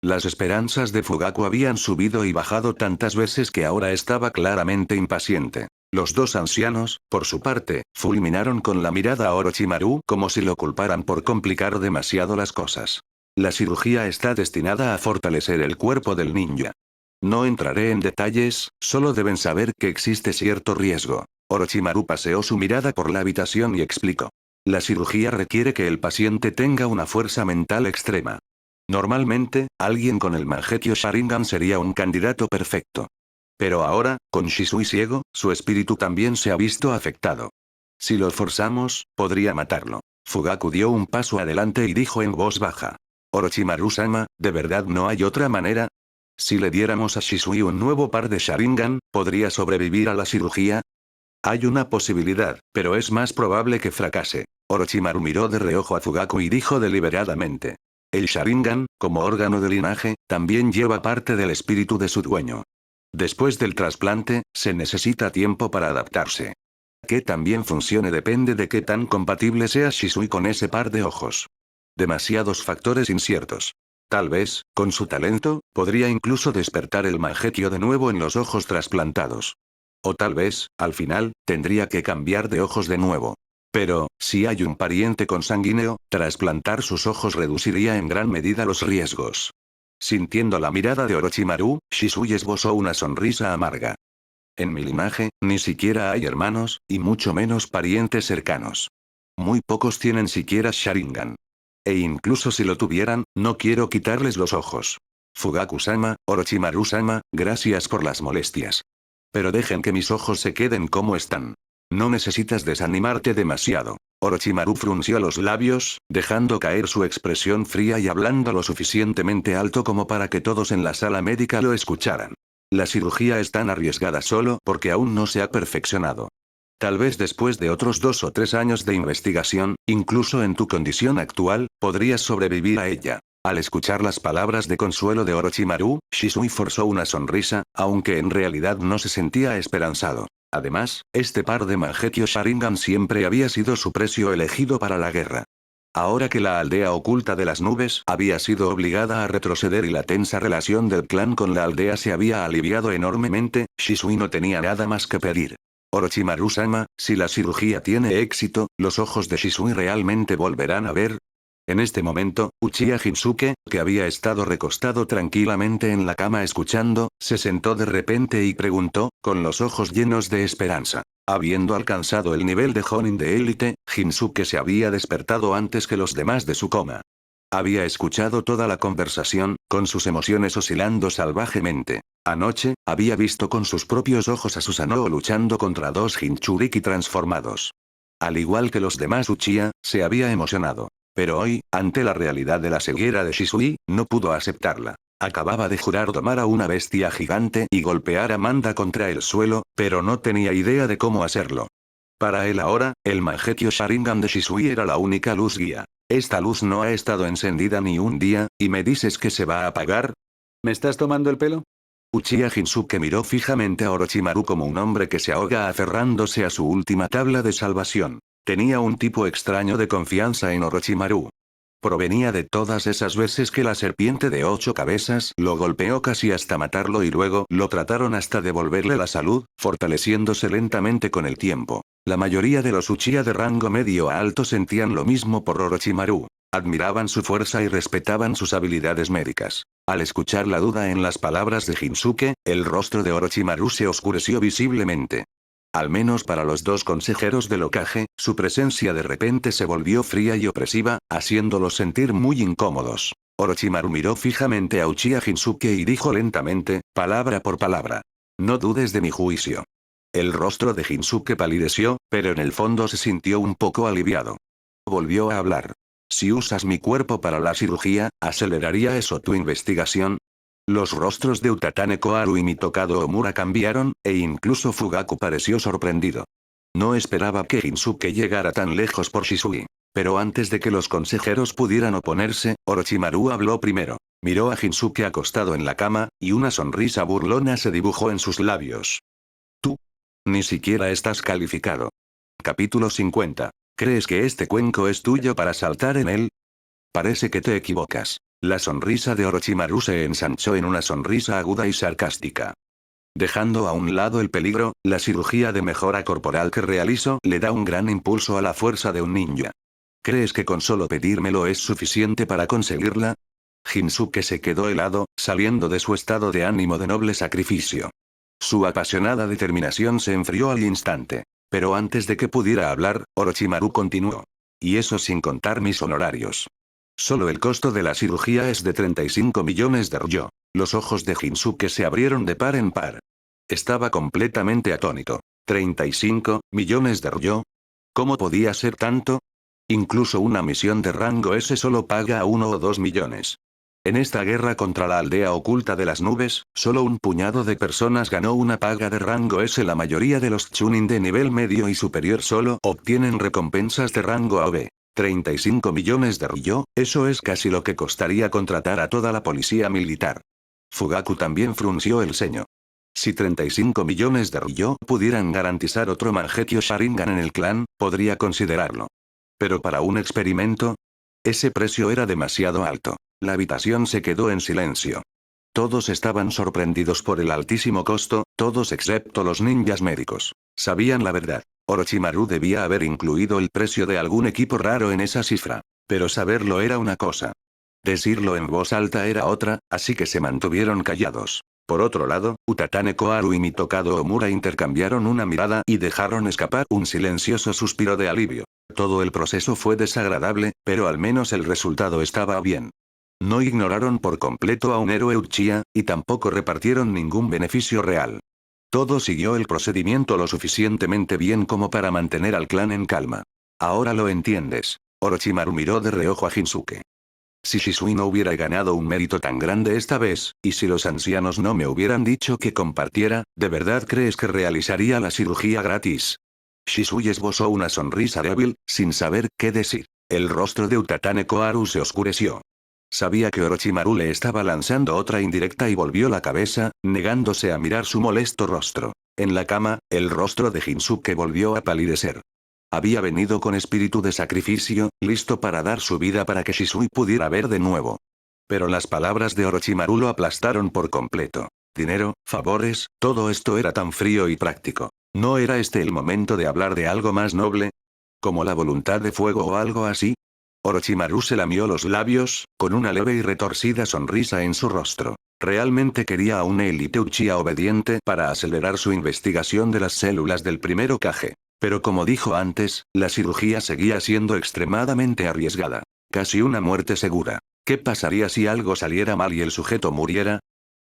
Las esperanzas de Fugaku habían subido y bajado tantas veces que ahora estaba claramente impaciente. Los dos ancianos, por su parte, fulminaron con la mirada a Orochimaru como si lo culparan por complicar demasiado las cosas. La cirugía está destinada a fortalecer el cuerpo del ninja. No entraré en detalles, solo deben saber que existe cierto riesgo. Orochimaru paseó su mirada por la habitación y explicó. La cirugía requiere que el paciente tenga una fuerza mental extrema. Normalmente, alguien con el Mangekyō Sharingan sería un candidato perfecto. Pero ahora, con Shisui ciego, su espíritu también se ha visto afectado. Si lo forzamos, podría matarlo. Fugaku dio un paso adelante y dijo en voz baja. Orochimaru-sama, ¿de verdad no hay otra manera? Si le diéramos a Shisui un nuevo par de Sharingan, ¿podría sobrevivir a la cirugía? Hay una posibilidad, pero es más probable que fracase. Orochimaru miró de reojo a Fugaku y dijo deliberadamente. El Sharingan, como órgano de linaje, también lleva parte del espíritu de su dueño. Después del trasplante, se necesita tiempo para adaptarse. Que también funcione depende de qué tan compatible sea Shisui con ese par de ojos. Demasiados factores inciertos. Tal vez, con su talento, podría incluso despertar el Mangekyō de nuevo en los ojos trasplantados. O tal vez, al final, tendría que cambiar de ojos de nuevo. Pero, si hay un pariente consanguíneo, trasplantar sus ojos reduciría en gran medida los riesgos. Sintiendo la mirada de Orochimaru, Shisui esbozó una sonrisa amarga. En mi linaje, ni siquiera hay hermanos, y mucho menos parientes cercanos. Muy pocos tienen siquiera Sharingan. E incluso si lo tuvieran, no quiero quitarles los ojos. Fugaku-sama, Orochimaru-sama, gracias por las molestias. Pero dejen que mis ojos se queden como están. No necesitas desanimarte demasiado. Orochimaru frunció los labios, dejando caer su expresión fría y hablando lo suficientemente alto como para que todos en la sala médica lo escucharan. La cirugía es tan arriesgada solo porque aún no se ha perfeccionado. Tal vez después de otros 2 o 3 años de investigación, incluso en tu condición actual, podrías sobrevivir a ella. Al escuchar las palabras de consuelo de Orochimaru, Shisui forzó una sonrisa, aunque en realidad no se sentía esperanzado. Además, este par de Mangekyō Sharingan siempre había sido su precio elegido para la guerra. Ahora que la aldea oculta de las nubes había sido obligada a retroceder y la tensa relación del clan con la aldea se había aliviado enormemente, Shisui no tenía nada más que pedir. Orochimaru-sama, si la cirugía tiene éxito, ¿los ojos de Shisui realmente volverán a ver? En este momento, Uchiha Shinsuke, que había estado recostado tranquilamente en la cama escuchando, se sentó de repente y preguntó, con los ojos llenos de esperanza. Habiendo alcanzado el nivel de Jonin de élite, Shinsuke se había despertado antes que los demás de su coma. Había escuchado toda la conversación, con sus emociones oscilando salvajemente. Anoche, había visto con sus propios ojos a Susanoo luchando contra 2 Jinchuriki transformados. Al igual que los demás Uchiha, se había emocionado. Pero hoy, ante la realidad de la ceguera de Shisui, no pudo aceptarla. Acababa de jurar domar a una bestia gigante y golpear a Manda contra el suelo, pero no tenía idea de cómo hacerlo. Para él ahora, el Mangekyō Sharingan de Shisui era la única luz guía. Esta luz no ha estado encendida ni un día, ¿y me dices que se va a apagar? ¿Me estás tomando el pelo? Uchiha Shinsuke miró fijamente a Orochimaru como un hombre que se ahoga aferrándose a su última tabla de salvación. Tenía un tipo extraño de confianza en Orochimaru. Provenía de todas esas veces que la serpiente de 8 cabezas lo golpeó casi hasta matarlo y luego lo trataron hasta devolverle la salud, fortaleciéndose lentamente con el tiempo. La mayoría de los Uchiha de rango medio a alto sentían lo mismo por Orochimaru. Admiraban su fuerza y respetaban sus habilidades médicas. Al escuchar la duda en las palabras de Shinsuke, el rostro de Orochimaru se oscureció visiblemente. Al menos para los 2 consejeros del Hokage, su presencia de repente se volvió fría y opresiva, haciéndolos sentir muy incómodos. Orochimaru miró fijamente a Uchiha Shinsuke y dijo lentamente, palabra por palabra. No dudes de mi juicio. El rostro de Shinsuke palideció, pero en el fondo se sintió un poco aliviado. Volvió a hablar. Si usas mi cuerpo para la cirugía, ¿aceleraría eso tu investigación? Los rostros de Utatane Koharu y Mitokado Omura cambiaron, e incluso Fugaku pareció sorprendido. No esperaba que Shinsuke llegara tan lejos por Shisui. Pero antes de que los consejeros pudieran oponerse, Orochimaru habló primero. Miró a Shinsuke acostado en la cama, y una sonrisa burlona se dibujó en sus labios. Tú. Ni siquiera estás calificado. Capítulo 50. ¿Crees que este cuenco es tuyo para saltar en él? Parece que te equivocas. La sonrisa de Orochimaru se ensanchó en una sonrisa aguda y sarcástica. Dejando a un lado el peligro, la cirugía de mejora corporal que realizo le da un gran impulso a la fuerza de un ninja. ¿Crees que con solo pedírmelo es suficiente para conseguirla? Shinsuke se quedó helado, saliendo de su estado de ánimo de noble sacrificio. Su apasionada determinación se enfrió al instante. Pero antes de que pudiera hablar, Orochimaru continuó. Y eso sin contar mis honorarios. Solo el costo de la cirugía es de 35 millones de ryō. Los ojos de Shinsuke se abrieron de par en par. Estaba completamente atónito. ¿35 millones de ryō? ¿Cómo podía ser tanto? Incluso una misión de rango S solo paga a 1 o 2 millones. En esta guerra contra la aldea oculta de las nubes, solo un puñado de personas ganó una paga de rango S. La mayoría de los chunin de nivel medio y superior solo obtienen recompensas de rango A o B. 35 millones de ryo, eso es casi lo que costaría contratar a toda la policía militar. Fugaku también frunció el ceño. Si 35 millones de ryo pudieran garantizar otro Mangekyo Sharingan en el clan, podría considerarlo. Pero para un experimento, ese precio era demasiado alto. La habitación se quedó en silencio. Todos estaban sorprendidos por el altísimo costo, todos excepto los ninjas médicos. Sabían la verdad. Orochimaru debía haber incluido el precio de algún equipo raro en esa cifra. Pero saberlo era una cosa. Decirlo en voz alta era otra, así que se mantuvieron callados. Por otro lado, Utatane Koharu y Mitokado Omura intercambiaron una mirada y dejaron escapar un silencioso suspiro de alivio. Todo el proceso fue desagradable, pero al menos el resultado estaba bien. No ignoraron por completo a un héroe Uchiha, y tampoco repartieron ningún beneficio real. Todo siguió el procedimiento lo suficientemente bien como para mantener al clan en calma. Ahora lo entiendes. Orochimaru miró de reojo a Shinsuke. Si Shisui no hubiera ganado un mérito tan grande esta vez, y si los ancianos no me hubieran dicho que compartiera, ¿de verdad crees que realizaría la cirugía gratis? Shisui esbozó una sonrisa débil, sin saber qué decir. El rostro de Utatane Koharu se oscureció. Sabía que Orochimaru le estaba lanzando otra indirecta y volvió la cabeza, negándose a mirar su molesto rostro. En la cama, el rostro de Shinsuke volvió a palidecer. Había venido con espíritu de sacrificio, listo para dar su vida para que Shisui pudiera ver de nuevo. Pero las palabras de Orochimaru lo aplastaron por completo. Dinero, favores, todo esto era tan frío y práctico. ¿No era este el momento de hablar de algo más noble? ¿Como la voluntad de fuego o algo así? Orochimaru se lamió los labios, con una leve y retorcida sonrisa en su rostro. Realmente quería a un élite Uchiha obediente para acelerar su investigación de las células del primer Hokage. Pero como dijo antes, la cirugía seguía siendo extremadamente arriesgada. Casi una muerte segura. ¿Qué pasaría si algo saliera mal y el sujeto muriera?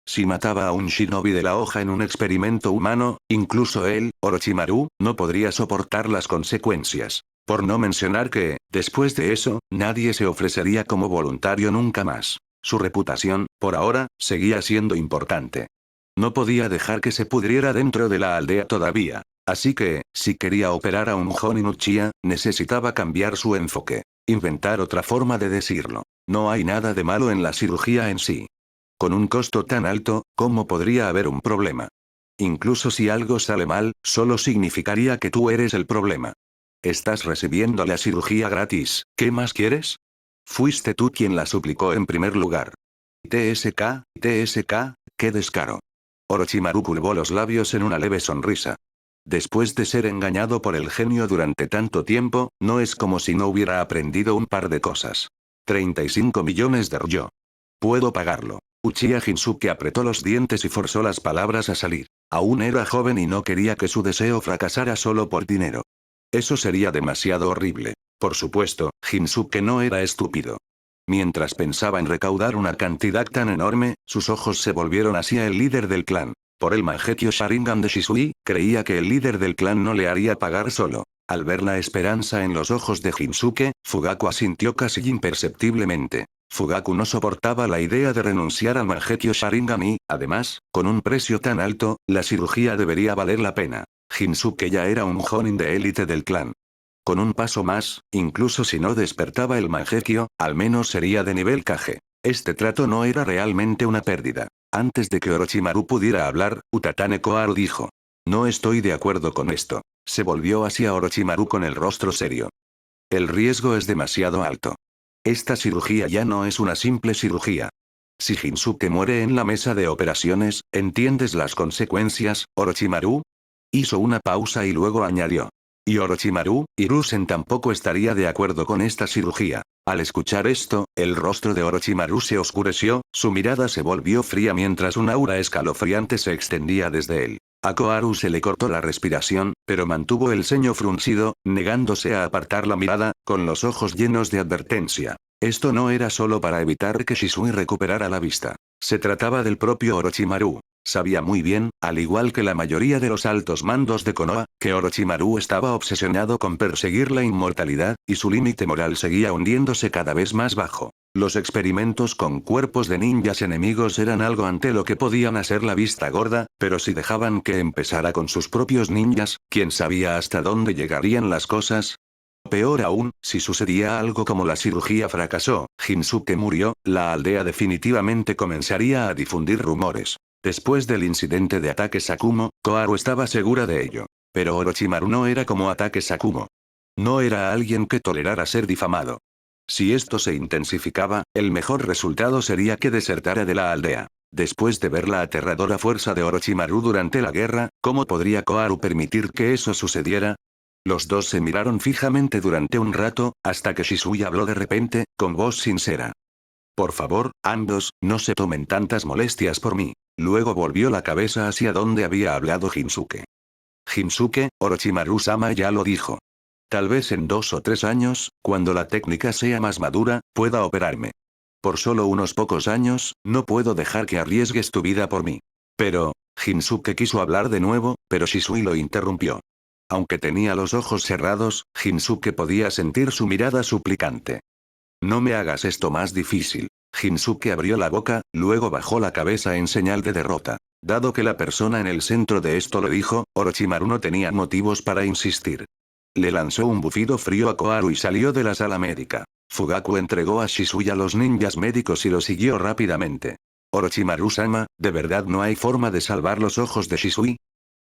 Si mataba a un shinobi de la hoja en un experimento humano, incluso él, Orochimaru, no podría soportar las consecuencias. Por no mencionar que, después de eso, nadie se ofrecería como voluntario nunca más. Su reputación, por ahora, seguía siendo importante. No podía dejar que se pudriera dentro de la aldea todavía. Así que, si quería operar a un Jonin Uchiha, necesitaba cambiar su enfoque. Inventar otra forma de decirlo. No hay nada de malo en la cirugía en sí. Con un costo tan alto, ¿cómo podría haber un problema? Incluso si algo sale mal, solo significaría que tú eres el problema. Estás recibiendo la cirugía gratis, ¿qué más quieres? Fuiste tú quien la suplicó en primer lugar. TSK, qué descaro. Orochimaru curvó los labios en una leve sonrisa. Después de ser engañado por el genio durante tanto tiempo, no es como si no hubiera aprendido un par de cosas. 35 millones de ryo. Puedo pagarlo. Uchiha Shinsuke apretó los dientes y forzó las palabras a salir. Aún era joven y no quería que su deseo fracasara solo por dinero. Eso sería demasiado horrible. Por supuesto, Shinsuke no era estúpido. Mientras pensaba en recaudar una cantidad tan enorme, sus ojos se volvieron hacia el líder del clan. Por el Mangekyo Sharingan de Shisui, creía que el líder del clan no le haría pagar solo. Al ver la esperanza en los ojos de Shinsuke, Fugaku asintió casi imperceptiblemente. Fugaku no soportaba la idea de renunciar al Mangekyo Sharingan y, además, con un precio tan alto, la cirugía debería valer la pena. Shinsuke ya era un Jonin de élite del clan. Con un paso más, incluso si no despertaba el Mangekyo, al menos sería de nivel Kage. Este trato no era realmente una pérdida. Antes de que Orochimaru pudiera hablar, Utatane Koharu dijo. No estoy de acuerdo con esto. Se volvió hacia Orochimaru con el rostro serio. El riesgo es demasiado alto. Esta cirugía ya no es una simple cirugía. Si Shinsuke muere en la mesa de operaciones, ¿entiendes las consecuencias, Orochimaru? Hizo una pausa y luego añadió. Y Orochimaru, Hiruzen tampoco estaría de acuerdo con esta cirugía. Al escuchar esto, el rostro de Orochimaru se oscureció, su mirada se volvió fría mientras un aura escalofriante se extendía desde él. A Koharu se le cortó la respiración, pero mantuvo el ceño fruncido, negándose a apartar la mirada, con los ojos llenos de advertencia. Esto no era solo para evitar que Shisui recuperara la vista. Se trataba del propio Orochimaru. Sabía muy bien, al igual que la mayoría de los altos mandos de Konoha, que Orochimaru estaba obsesionado con perseguir la inmortalidad, y su límite moral seguía hundiéndose cada vez más bajo. Los experimentos con cuerpos de ninjas enemigos eran algo ante lo que podían hacer la vista gorda, pero si dejaban que empezara con sus propios ninjas, ¿quién sabía hasta dónde llegarían las cosas? Peor aún, si sucedía algo como la cirugía fracasó, Shinsuke murió, la aldea definitivamente comenzaría a difundir rumores. Después del incidente de Ataque Sakumo, Koharu estaba segura de ello. Pero Orochimaru no era como Ataque Sakumo. No era alguien que tolerara ser difamado. Si esto se intensificaba, el mejor resultado sería que desertara de la aldea. Después de ver la aterradora fuerza de Orochimaru durante la guerra, ¿cómo podría Koharu permitir que eso sucediera? Los dos se miraron fijamente durante un rato, hasta que Shisui habló de repente, con voz sincera. Por favor, ambos, no se tomen tantas molestias por mí. Luego volvió la cabeza hacia donde había hablado Shinsuke. Shinsuke, Orochimaru-sama ya lo dijo. Tal vez en 2 o 3 años, cuando la técnica sea más madura, pueda operarme. Por solo unos pocos años, no puedo dejar que arriesgues tu vida por mí. Pero, Shinsuke quiso hablar de nuevo, pero Shisui lo interrumpió. Aunque tenía los ojos cerrados, Shinsuke podía sentir su mirada suplicante. No me hagas esto más difícil. Shinsuke abrió la boca, luego bajó la cabeza en señal de derrota. Dado que la persona en el centro de esto lo dijo, Orochimaru no tenía motivos para insistir. Le lanzó un bufido frío a Koharu y salió de la sala médica. Fugaku entregó a Shisui a los ninjas médicos y lo siguió rápidamente. Orochimaru-sama, ¿de verdad no hay forma de salvar los ojos de Shisui?